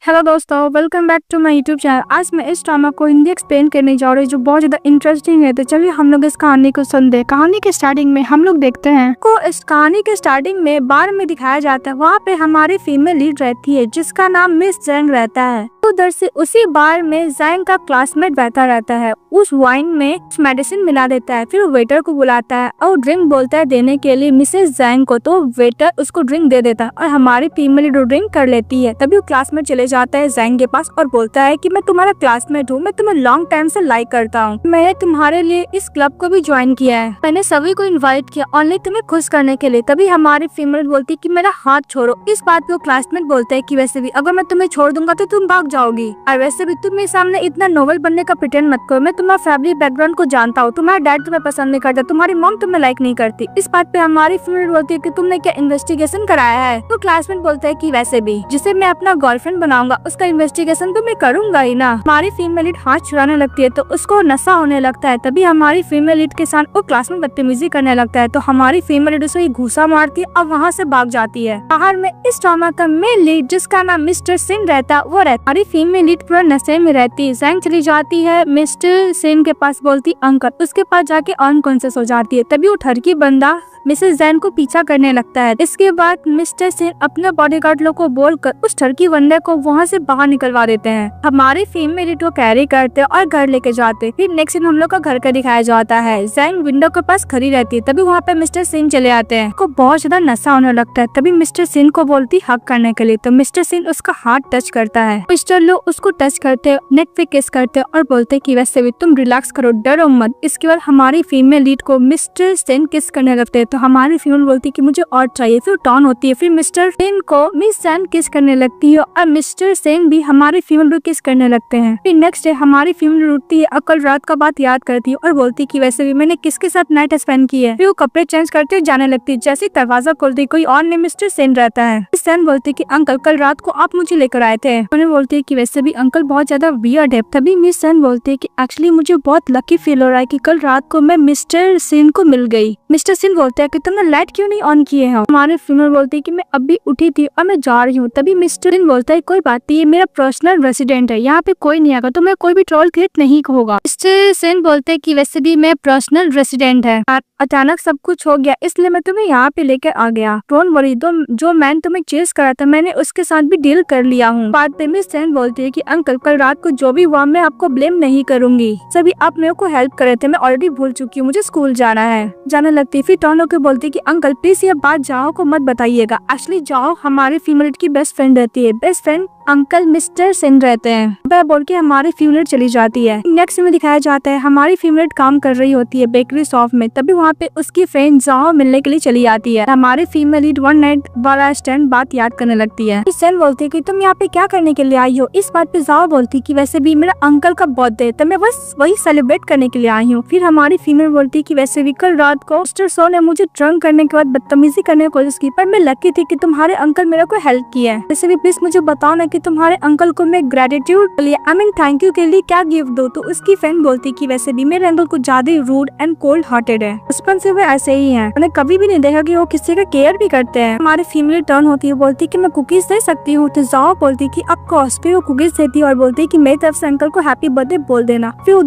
Hello दोस्तों, welcome back to my YouTube channel. आज मैं इस ड्रामा को हिंदी एक्सप्लेन करने जा रही हूँ जो बहुत ज्यादा इंटरेस्टिंग है। तो चलिए हम लोग इस कहानी को सुनते हैं। कहानी के स्टार्टिंग में हम लोग देखते हैं को इस कहानी के स्टार्टिंग में बार में दिखाया जाता है। वहाँ पे हमारी फीमेल लीड रहती है जिसका नाम मिस जैंग रहता है। उधर से उसी बार में जैंग का क्लासमेट बैठा रहता है। उस वाइन में मेडिसिन मिला देता है। फिर वेटर को बुलाता है और ड्रिंक बोलता है देने के लिए मिसेस जैंग को। तो वेटर उसको ड्रिंक दे देता है और हमारी फीमेल लीड ड्रिंक कर लेती है। तभी वो क्लासमेट चले जाता है जैंग के पास और बोलता है कि मैं तुम्हारा क्लासमेट हूँ, मैं तुम्हें लॉन्ग टाइम से लाइक करता हूँ। मैंने तुम्हारे लिए इस क्लब को भी ज्वाइन किया है, मैंने सभी को इनवाइट किया ओनली तुम्हें खुश करने के लिए। तभी हमारी फीमेल बोलती है कि मेरा हाथ छोड़ो। इस बात पे वो क्लासमेट बोलता है कि वैसे भी अगर मैं तुम्हें छोड़ दूंगा तो तुम भाग जाओगी, और वैसे भी तुम मेरे सामने इतना नोबल बनने का प्रिटेंड मत करो। मैं तुम्हारा फैमिली बैकग्राउंड को जानता हूँ, तुम्हारा डैड तुम्हें पसंद नहीं करता, तुम्हारी मॉम तुम्हें लाइक नहीं करती। इस बात पे हमारी फीमेल बोलती है कि तुमने क्या इन्वेस्टिगेशन कराया है। तो क्लासमेट बोलता है कि वैसे भी जिसे मैं अपना गर्लफ्रेंड बनाऊंगा उसका इन्वेस्टिगेशन तो मैं करूंगा ही ना। हमारी फीमेल लीड हाथ छुड़ाने लगती है तो उसको नशा होने लगता है। तभी हमारी फीमेल लीड के साथ वो क्लास में बदतमीजी करने लगता है। तो हमारी फीमेल लीड उसे घूसा मारती है और वहाँ से भाग जाती है। बाहर में इस ड्रामा का मेन लीड जिसका नाम मिस्टर सिन रहता वो रहता। हमारी फीमेल लीड पूरा नशे में रहती है। जैंग चली जाती है मिस्टर सिन के पास, बोलती अंकल, उसके पास जाके अनकॉन्शियस हो जाती है। तभी वो ठरकी बंदा मिसेस जैन को पीछा करने लगता है। इसके बाद मिस्टर सिन अपने बॉडीगार्ड लोग को बोलकर उस ठरकी बंदे को वहाँ से बाहर निकलवा देते हैं। हमारी फीमेल लीड को कैरी करते और घर लेके जाते। फिर नेक्स्ट सीन हम लोग का घर का दिखाया जाता है। जैन विंडो के पास खड़ी रहती है। तभी वहाँ पे मिस्टर सिन चले आते हैं। को बहुत ज्यादा नशा होने लगता है। तभी मिस्टर सिन को बोलती हक करने के लिए। तो मिस्टर सिन उसका हाथ टच करता है। मिस्टर लोग उसको टच करते, नेक पे किस करते और बोलते कि वैसे भी तुम रिलैक्स करो, डरो मत। इसके बाद हमारी फीमेल लीड को मिस्टर सिन किस करने लगते हैं। तो हमारी फीमेल बोलती कि मुझे और चाहिए। फिर टॉन होती है। फिर मिस्टर सिन को मिस जैन किस करने लगती है और मिस्टर सिन भी हमारी फीमेल को किस करने लगते हैं। फिर नेक्स्ट डे हमारी फीमेल उठती है और कल रात का बात याद करती है और बोलती कि वैसे भी मैंने किसके साथ नाइट स्पेंड की है। फिर वो कपड़े चेंज करते जाने लगती है। जैसे दरवाजा खोलती कोई और नहीं मिस्टर सिन रहता है। सिन बोलती कि अंकल कल रात को आप मुझे लेकर आए थे। उन्हें बोलती है कि वैसे भी अंकल बहुत ज्यादा वियर्ड है। तभी मिस सिन बोलती है कि एक्चुअली मुझे बहुत लकी फील हो रहा है कि कल रात को मैं मिस्टर सिन को मिल गई। मिस्टर सिन बोलते हैं कि तुमने लाइट क्यों नहीं ऑन किए हैं। हमारे फीमेल बोलती है कि मैं अभी उठी थी और मैं जा रही हूँ। तभी मिस्टर सिन बोलता है कोई बात नहीं, ये मेरा पर्सनल रेसिडेंट है, यहाँ पे कोई नहीं आएगा, तो मैं कोई भी ट्रोल क्रिएट नहीं होगा। मिस्टर सिन बोलते हैं कि वैसे भी मैं पर्सनल रेसिडेंट है, अचानक सब कुछ हो गया इसलिए मैं तुम्हें यहाँ पे लेकर आ गया। डोंट वरी, जो मैन तुम्हें चेस करा था मैंने उसके साथ भी डील कर लिया हूँ। बाद पे मिस सिन बोलती है कि अंकल कल रात को जो भी हुआ मैं आपको ब्लेम नहीं करूंगी, सभी आप मेरे को हेल्प करे थे, मैं ऑलरेडी भूल चुकी हूँ, मुझे स्कूल जाना है। जाने लगती। फिर टॉन होकर बोलती है कि अंकल प्लीज ये बात जाओ को मत बताइएगा। एक्चुअली जाओ हमारी फीमेल की बेस्ट फ्रेंड रहती है। बेस्ट फ्रेंड अंकल मिस्टर सिन रहते हैं। वह बोल के हमारी फीमेल चली जाती है। नेक्स्ट में दिखाया जाता है हमारी फीमेल काम कर रही होती है बेकरी शॉप में। तभी वहाँ पे उसकी फ्रेंड जाओ मिलने के लिए चली आती है। हमारी फीमेल लीड वन नाइट वाला स्टैंड बात याद करने लगती है। सिन बोलती है कि तुम यहाँ पे क्या करने के लिए आई हो। इस बात पे जाओ बोलती कि वैसे भी मेरा अंकल का बर्थडे है तो मैं बस वही सेलिब्रेट करने के लिए आई हूँ। फिर हमारी फीमेल बोलती कि वैसे भी कल रात को मिस्टर सो ने मुझे ड्रंक करने के बाद बदतमीजी करने की कोशिश की, पर मैं लकी थी कि तुम्हारे अंकल मेरे को हेल्प किया है। वैसे भी प्लीज मुझे बताओ ना कि तुम्हारे अंकल को मैं ग्रेटिट्यूड के लिए थैंक यू के लिए क्या गिफ्ट दो। तो उसकी फ्रेंड बोलती कि वैसे भी मेरे अंकल को ज्यादा रूड एंड कोल्ड हार्टेड है, बचपन से वो ऐसे ही है, मैंने कभी भी नहीं देखा कि वो किसी का केयर भी करते हैं। हमारी फीमेल टर्न होती है, बोलती कि मैं कुकीज दे सकती हूँ। तो जाओ बोलती कि ऑफकोर्स। फिर वो कुकीज देती है और बोलती कि मेरी तरफ से अंकल को हैप्पी बर्थडे बोल देना। फिर वो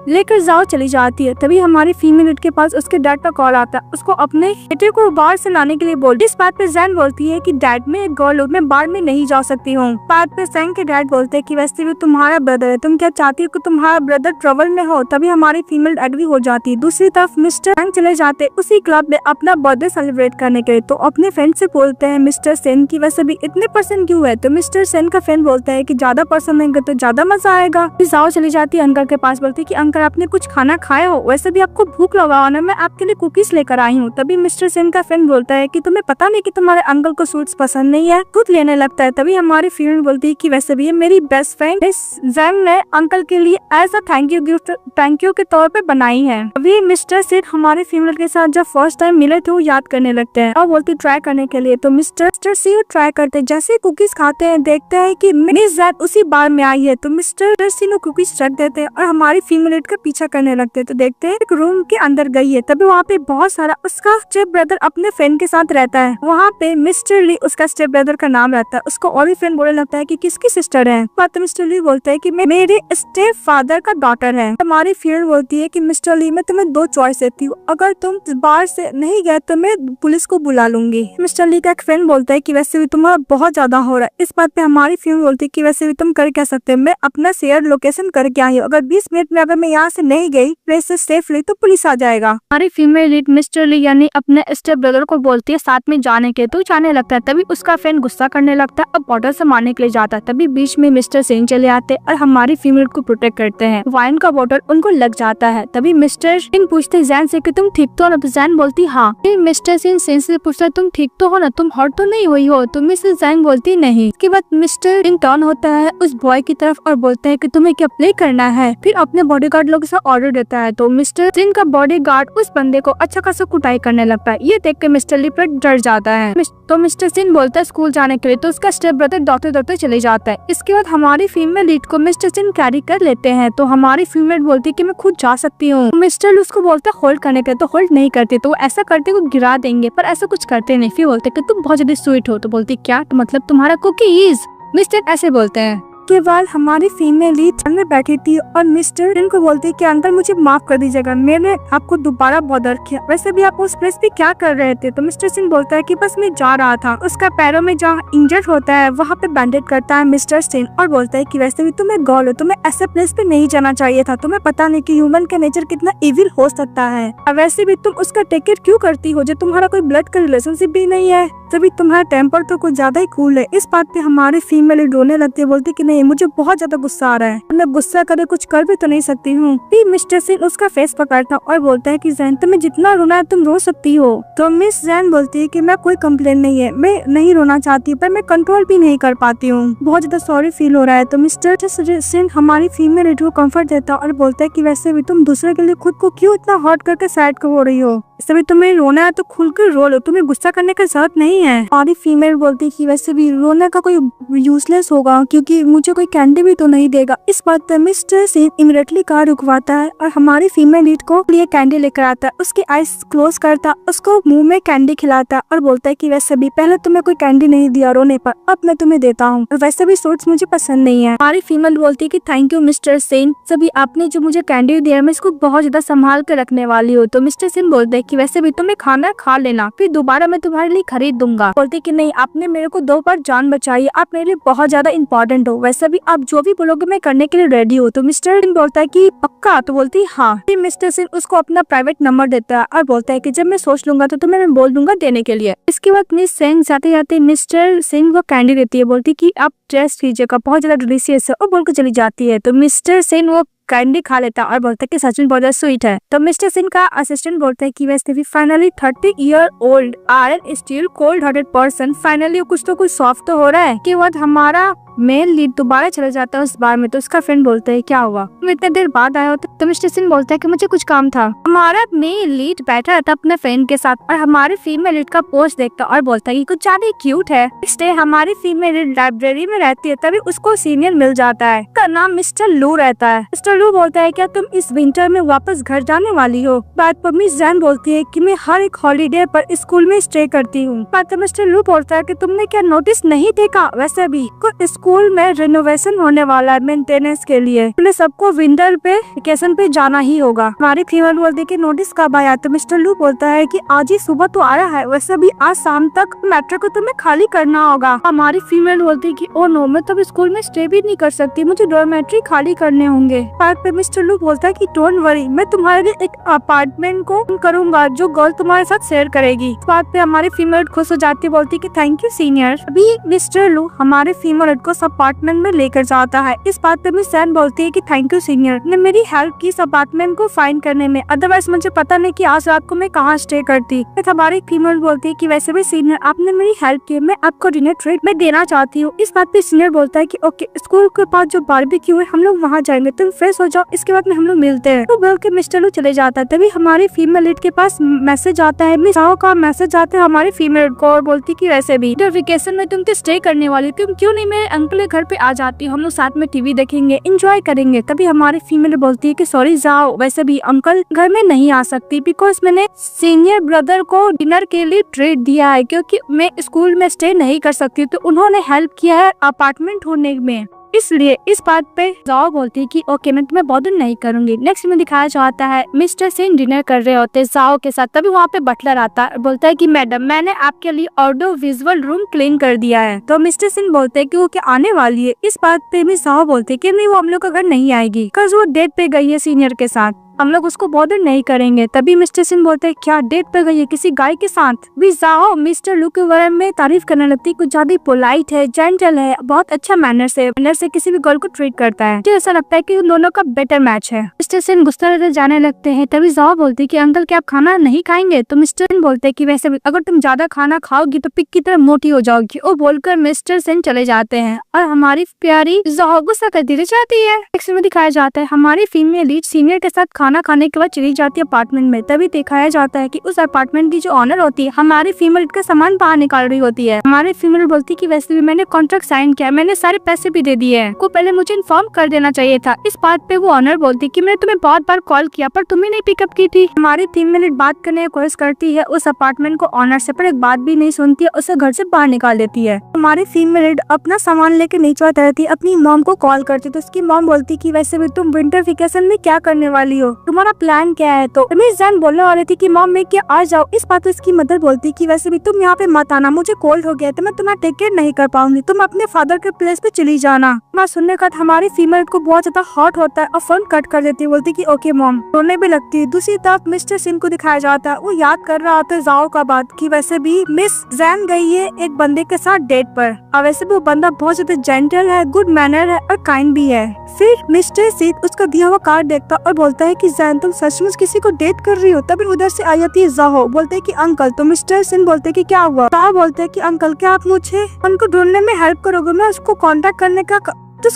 लेकर जाओ चली जाती है। तभी हमारी फीमेल के पास उसके डैड का कॉल आता है, उसको अपने बेटे को बाहर से लाने के लिए बोलती। इस बात पे जैन बोलती है कि डैड में एक गर्ल हूँ, मैं बाहर में नहीं जा सकती हूँ। बात पे जैन के डैड बोलते हैं कि वैसे भी तुम्हारा ब्रदर है, तुम क्या चाहती हो कि तुम्हारा ब्रदर ट्रबल में हो। तभी हमारी फीमेल एग्री हो जाती है। दूसरी तरफ मिस्टर जैन चले जाते उसी क्लब में अपना बर्थडे सेलिब्रेट करने के लिए। तो अपने फ्रेंड से बोलते हैं मिस्टर सेन की वैसे भी इतने पर्सन क्यों है। तो मिस्टर सेन का फ्रेंड बोलता है कि ज्यादा पर्सन होंगे तो ज्यादा मजा आएगा। फिर जाओ चली जाती है अंकल के पास, बोलती कि अंकल आपने कुछ खाना खाया हो, वैसे भी आपको भूख लगा हो ना, मैं आपके लिए कुकीज लेकर आई हूँ। तभी मिस्टर सेन का फ्रेंड बोलता है कि तुम्हें पता नहीं कि तुम्हारे अंकल को स्वीट्स पसंद नहीं है, खुद लेने लगता है। तभी हमारी फीमेल बोलती है कि वैसे भी मेरी बेस्ट फ्रेंड जैन ने अंकल के लिए as a thank you gift thank you के तौर पे बनाई है। अभी मिस्टर सेन हमारे फीमेल के साथ जब फर्स्ट टाइम मिले थे वो याद करने लगते हैं और बोलती ट्राई करने के लिए। तो मिस्टर सी ट्राई करते, जैसे कुकीज खाते हैं देखते हैं कि मिस जैन उसी बार में आई है। तो मिस्टर सी ने कुकीज रख देते हैं और हमारी फीमेल का पीछा करने लगते हैं। तो देखते हैं एक रूम के अंदर गई है। तभी वहाँ पे बहुत सारा उसका स्टेप ब्रदर अपने फ्रेंड के साथ रहता है। वहाँ पे मिस्टर ली उसका स्टेप ब्रदर का नाम रहता है। उसको और भी फ्रेंड बोलने होता है कि किसकी सिस्टर है। बात मिस्टर ली बोलता है कि मैं मेरे स्टेप फादर का डॉटर है। हमारी फीमेल बोलती है कि मिस्टर ली मैं तुम्हें 2 चॉइस देती हूँ, अगर तुम बाहर से नहीं गए तो मैं पुलिस को बुला लूंगी। मिस्टर ली का एक फ्रेंड बोलता है कि वैसे भी तुम्हारा बहुत ज्यादा हो रहा है। इस बात पे हमारी फीमेल बोलती है कि वैसे भी तुम कर क्या सकते हो, मैं अपना शेयर लोकेशन करके आई हूँ, अगर 20 मिनट में अगर मैं यहाँ से नहीं गई वैसे सेफली तो पुलिस आ जाएगा। हमारी फीमेल लीड मिस्टर ली यानी अपने स्टेप ब्रदर को बोलती है साथ में जाने के, तो जाने लगता है। तभी उसका फ्रेंड गुस्सा करने लगता है और बॉटल से मारने के लिए जाता है। तभी बीच में मिस्टर सेन चले आते हैं और हमारी फीमेल को प्रोटेक्ट करते हैं। वाइन का बॉटल उनको लग जाता है। तभी मिस्टर सेन पूछते हैं जैन से कि तुम ठीक तो हो ना, तो जैन बोलती हाँ। फिर मिस्टर सेन से पूछता है तुम ठीक तो हो ना, तुम हर्ट तो नहीं हुई हो, तो मिसेस जैन बोलती नहीं। इसके बाद मिस्टर सेन टर्न होता है उस बॉय की तरफ और बोलते हैं कि तुम्हें क्या प्ले करना है। फिर अपने बॉडीगार्ड लोग से ऑर्डर देता है, तो मिस्टर सेन का बॉडीगार्ड उस बंदे को अच्छा खासा कुटाई करने लगता है। ये देख के मिस्टर ली पर डर जाता है। तो मिस्टर सेन बोलता है स्कूल जाने के लिए, तो उसका स्टेप ब्रदर दौड़ते चले जाता है। इसके बाद हमारी फीमेल लीड को मिस्टर सेन कैरी कर लेते हैं, तो हमारी फीमेल बोलती है कि मैं खुद जा सकती हूँ। मिस्टर उसको बोलता है होल्ड करने के, तो होल्ड नहीं करते, तो ऐसा करते को गिरा देंगे, पर ऐसा कुछ करते नहीं। फिर बोलते कि तुम बहुत ज्यादा स्वीट हो, तो बोलती क्या, तो मतलब तुम्हारा कुकीज। मिस्टर ऐसे बोलते हैं। के बाद हमारी फीमेल लीड में बैठी थी और मिस्टर इनको बोलती है कि अंकल मुझे माफ कर दीजिएगा, मैंने आपको दोबारा बॉदर किया, वैसे भी आप उस प्लेस पे क्या कर रहे थे। तो मिस्टर सिंह बोलता है कि बस मैं जा रहा था। उसका पैरों में जहाँ इंजर्ड होता है वहाँ पे बैंडेज करता है मिस्टर सिंह और बोलता है कि वैसे भी तुम्हें गॉल हो, तुम्हें ऐसे प्लेस पे नहीं जाना चाहिए था, तुम्हें पता नहीं कि ह्यूमन का नेचर कितना इविल हो सकता है, और वैसे भी तुम उसका टेक केयर क्यों करती हो, जो तुम्हारा कोई ब्लड का रिलेशनशिप भी नहीं है, तभी तुम्हारा टेम्पर तो कुछ ज्यादा ही कूल है। इस बात पे हमारी फीमेल रोने लगती है, बोलती कि नहीं मुझे बहुत ज्यादा गुस्सा आ रहा है, मैं गुस्सा करे कुछ कर भी तो नहीं सकती हूँ। फिर मिस्टर सिंह उसका फेस पकड़ता और बोलता है कि जैन तुम्हें जितना रोना है तुम रो सकती हो। तो मिस जैन बोलती है कि मैं कोई कंप्लेन नहीं है, मैं नहीं रोना चाहती, पर मैं कंट्रोल भी नहीं कर पाती हूँ, बहुत ज्यादा सॉरी फील हो रहा है। तो मिस्टर सिंह हमारी फीमेल को कंफर्ट देता और बोलता है कि वैसे भी तुम दूसरे के लिए खुद को क्यों इतना हर्ट करके सैड हो रही हो, सभी तुम्हें रोना है तो खुलकर रो लो, तुम्हें गुस्सा करने की जरूरत नहीं है। और फीमेल बोलती कि वैसे भी रोने का कोई यूजलेस होगा क्योंकि मुझे कोई कैंडी भी तो नहीं देगा। इस बात पर मिस्टर सिंह इमीडिएटली कार रुकवाता है और हमारी फीमेल लीड को लिए कैंडी लेकर आता है, उसकी आईज क्लोज करता, उसको मुंह में कैंडी खिलाता और बोलता है कि वैसे भी पहले तुम्हें कोई कैंडी नहीं दिया रोने पर, अब मैं तुम्हें देता हूँ, वैसे भी सूट्स मुझे पसंद नहीं है। हमारी फीमेल बोलती है कि थैंक यू मिस्टर सिंह, सभी आपने जो मुझे कैंडी दिया मैं इसको बहुत ज्यादा संभाल कर रखने वाली हूँ। तो मिस्टर सिंह बोलते कि वैसे भी तुम्हें खाना खा लेना, फिर दोबारा मैं तुम्हारे लिए खरीद दूंगा। बोलते कि नहीं आपने मेरे को 2 बार जान बचाई, आप मेरे लिए बहुत ज्यादा इंपॉर्टेंट हो, वैसे भी आप जो भी बोलोगे मैं करने के लिए रेडी हूँ। तो मिस्टर सिंह बोलता है कि पक्का, तो बोलती हाँ। फिर मिस्टर सिंह उसको अपना प्राइवेट नंबर देता है और बोलता है कि जब मैं सोच लूंगा तो तुम्हें मैं बोल दूंगा देने के लिए। इसके बाद मिस सिंह जाते जाते मिस्टर सिंह को कैंडी देती है, बोलती कि आप टेस्ट कीजिएगा बहुत ज्यादा डिलीशियस है, और बोलकर चली जाती है। तो मिस्टर सिंह वो कैंडी खा लेता और बोलता है कि सच में बहुत ज्यादा स्वीट है। तो मिस्टर सिंह का असिस्टेंट बोलता है कि वैसे भी finally 30 year old iron steel cold hearted person, finally कुछ तो कुछ सॉफ्ट तो हो रहा है। कि बाद हमारा मेल लीड दोबारा चला जाता है उस बार में, तो उसका फ्रेंड बोलता है क्या हुआ, तुम इतने देर बाद आया हो। तो मिस्टर सिंह बोलता है कि मुझे कुछ काम था। हमारा मेल लीड बैठा रहता अपने फ्रेंड के साथ और हमारे फीमेल लीड का पोस्ट देखता और बोलता है कि कुछ ज्यादा क्यूट है। नेक्स्ट डे हमारी फीमेल लीड लाइब्रेरी में रहती है, तभी उसको सीनियर मिल जाता है, उसका नाम मिस्टर लू रहता है। मिस्टर लू बोलता है क्या तुम इस विंटर में वापस घर जाने वाली हो। बात पर मिस जैन बोलती है कि मैं हर एक हॉलीडे पर स्कूल में स्टे करती हूँ। बात पर मिस्टर लू बोलता है कि तुमने क्या नोटिस नहीं देखा, वैसे भी स्कूल में रिनोवेशन होने वाला है मेंटेनेंस के लिए, तो सबको विंटर पे वेकेशन पे जाना ही होगा। हमारी फीमेल बोलती है कि नोटिस कब आया। तो मिस्टर लू बोलता है कि आज ही सुबह तो आया है, वैसे भी आज शाम तक मेट्रो को तुम्हें खाली करना होगा। हमारी फीमेल बोलती है कि ओ नो, मैं तब स्कूल में स्टे भी नहीं कर सकती, मुझे डॉर्मेट्री खाली करने होंगे। बात पे मिस्टर लू बोलता है कि डोंट वरी, मैं तुम्हारे लिए एक अपार्टमेंट को करूंगा जो गर्ल तुम्हारे साथ शेयर करेगी। इस बात पे हमारी फीमेल खुश हो जाती है, बोलती है कि थैंक यू सीनियर। अभी मिस्टर लू हमारे फीमेल को अपार्टमेंट में लेकर जाता है। इस बात पे मिस सैन बोलती है कि थैंक यू सीनियर ने मेरी हेल्प की इस अपार्टमेंट को फाइंड करने में, अदरवाइज मुझे पता नहीं कि आज रात को मैं कहाँ स्टे करती। हमारी फीमेल बोलती है कि वैसे भी सीनियर आपने मेरी हेल्प की, मैं आपको डिनर ट्रीट में देना चाहती हूँ। इस बात पे सीनियर बोलता है कि ओके, स्कूल के पास जो बारबेक्यू है हम लोग वहाँ जाएंगे, तुम फ्रेश हो जाओ, इसके बाद में हम लोग मिलते हैं। तो बोल के मिस्टर लू चले जाता है। तभी हमारी फीमेल लीड के पास मैसेज आता है, मिस साओ का मैसेज आता है हमारी फीमेल को, और बोलती कि वैसे भी वेकेशन में तुम स्टे करने वाली, तुम क्यों नहीं मेरे अंकल के घर पे आ जाती हूँ, हम लोग साथ में टीवी देखेंगे, एंजॉय करेंगे। तभी हमारी फीमेल बोलती है कि सॉरी जाओ, वैसे भी अंकल घर में नहीं आ सकती बिकॉज मैंने सीनियर ब्रदर को डिनर के लिए ट्रीट दिया है, क्योंकि मैं स्कूल में स्टे नहीं कर सकती, तो उन्होंने हेल्प किया है अपार्टमेंट ढूंढने में, इसलिए इस बात पे जाओ बोलती है कि ओके मैं तुम्हें बॉदर नहीं करूंगी। नेक्स्ट में दिखाया जाता है मिस्टर सिंह डिनर कर रहे होते जाओ के साथ। तभी वहाँ पे बटलर आता है, बोलता है कि मैडम मैंने आपके लिए ऑडियो विजुअल रूम क्लीन कर दिया है। तो मिस्टर सिंह बोलते हैं कि वो क्या आने वाली है। इस बात पे भी जाओ बोलते है कि नहीं, वो हम लोग का घर नहीं आएगी बिकॉज वो डेट पे गई है सीनियर के साथ, हम लोग उसको बॉदर नहीं करेंगे। तभी मिस्टर सिंह बोलते हैं क्या डेट पे गई है किसी गाय के साथ। भी जाओ मिस्टर लू के बारे में तारीफ करने लगती, कुछ ज्यादा पोलाइट है, जेंटल है, बहुत अच्छा मैनर से किसी भी गर्ल को ट्रीट करता है। मुझे ऐसा लगता है कि उन दोनों का बेटर मैच है। मिस्टर सिंह गुस्सा रहते जाने लगते हैं। तभी जाओ बोलती है कि अंकल क्या आप खाना नहीं खाएंगे। तो मिस्टर सिंह बोलते हैं कि वैसे भी अगर तुम ज्यादा खाना खाओगी तो पिक की तरह मोटी हो जाओगी। वो बोलकर मिस्टर सिंह चले जाते हैं और हमारी प्यारी जाओ गुस्सा करती रह जाती है। नेक्स्ट में दिखाया जाता है हमारी फीमेल लीड सीनियर के साथ खाना खाने के बाद चली जाती है अपार्टमेंट में। तभी दिखाया जाता है कि उस अपार्टमेंट की जो ऑनर होती है हमारी फीमेल का सामान बाहर निकाल रही होती है। हमारी फीमेल बोलती है कि वैसे भी मैंने कॉन्ट्रैक्ट साइन किया, मैंने सारे पैसे भी दे दिए हैं, को पहले मुझे इन्फॉर्म कर देना चाहिए था। इस बात पे वो ऑनर बोलती है कि मैंने तुम्हें बहुत बार कॉल किया पर तुम्हें नहीं पिकअप की थी। हमारी फीमेल बात करने की कोशिश करती है उस अपार्टमेंट को ऑनर से, पर एक बात भी नहीं सुनती है, उसे घर से बाहर निकाल देती है। हमारी फीमेल अपना सामान लेके नीचे उतरती है, अपनी मॉम को कॉल करती है। तो उसकी मॉम बोलती कि वैसे भी तुम विंटर वेकेशन में क्या करने वाली हो, तुम्हारा प्लान क्या है। तो रमेश जान बोलने वाली थी कि मॉम मैं क्या आ जाओ। इस बात पे उसकी मदर बोलती कि वैसे भी तुम यहाँ पे मत आना, मुझे कोल्ड हो गया तो मैं तुम्हारा टेक केयर नहीं कर पाऊंगी, तुम अपने फादर के प्लेस पे चली जाना। मैं सुनने का हमारी फीमेल को बहुत ज्यादा हॉट होता है और फोन कट कर देती है, बोलती कि ओके मॉम, रोने भी लगती है। दूसरी तरफ मिस्टर सिंह को दिखाया जाता है, वो याद कर रहा होता है जाओ का बात कि वैसे भी मिस जैन गई है एक बंदे के साथ डेट पर, और वैसे भी वो बंदा बहुत ज्यादा जेंटल है, गुड मैनर है और काइंड भी है। फिर मिस्टर सिंह उसका दिया हुआ कार्ड देखता और बोलता है कि जैन तुम सचमुच किसी को डेट कर रही हो। तभी उधर से आई जाती है जाहो, बोलते है कि अंकल। तो मिस्टर सिंह बोलते है कि क्या हुआ। जाहो बोलते है कि अंकल क्या आप मुझे उनको ढूंढने में हेल्प करोगे, मैं उसको कांटेक्ट करने का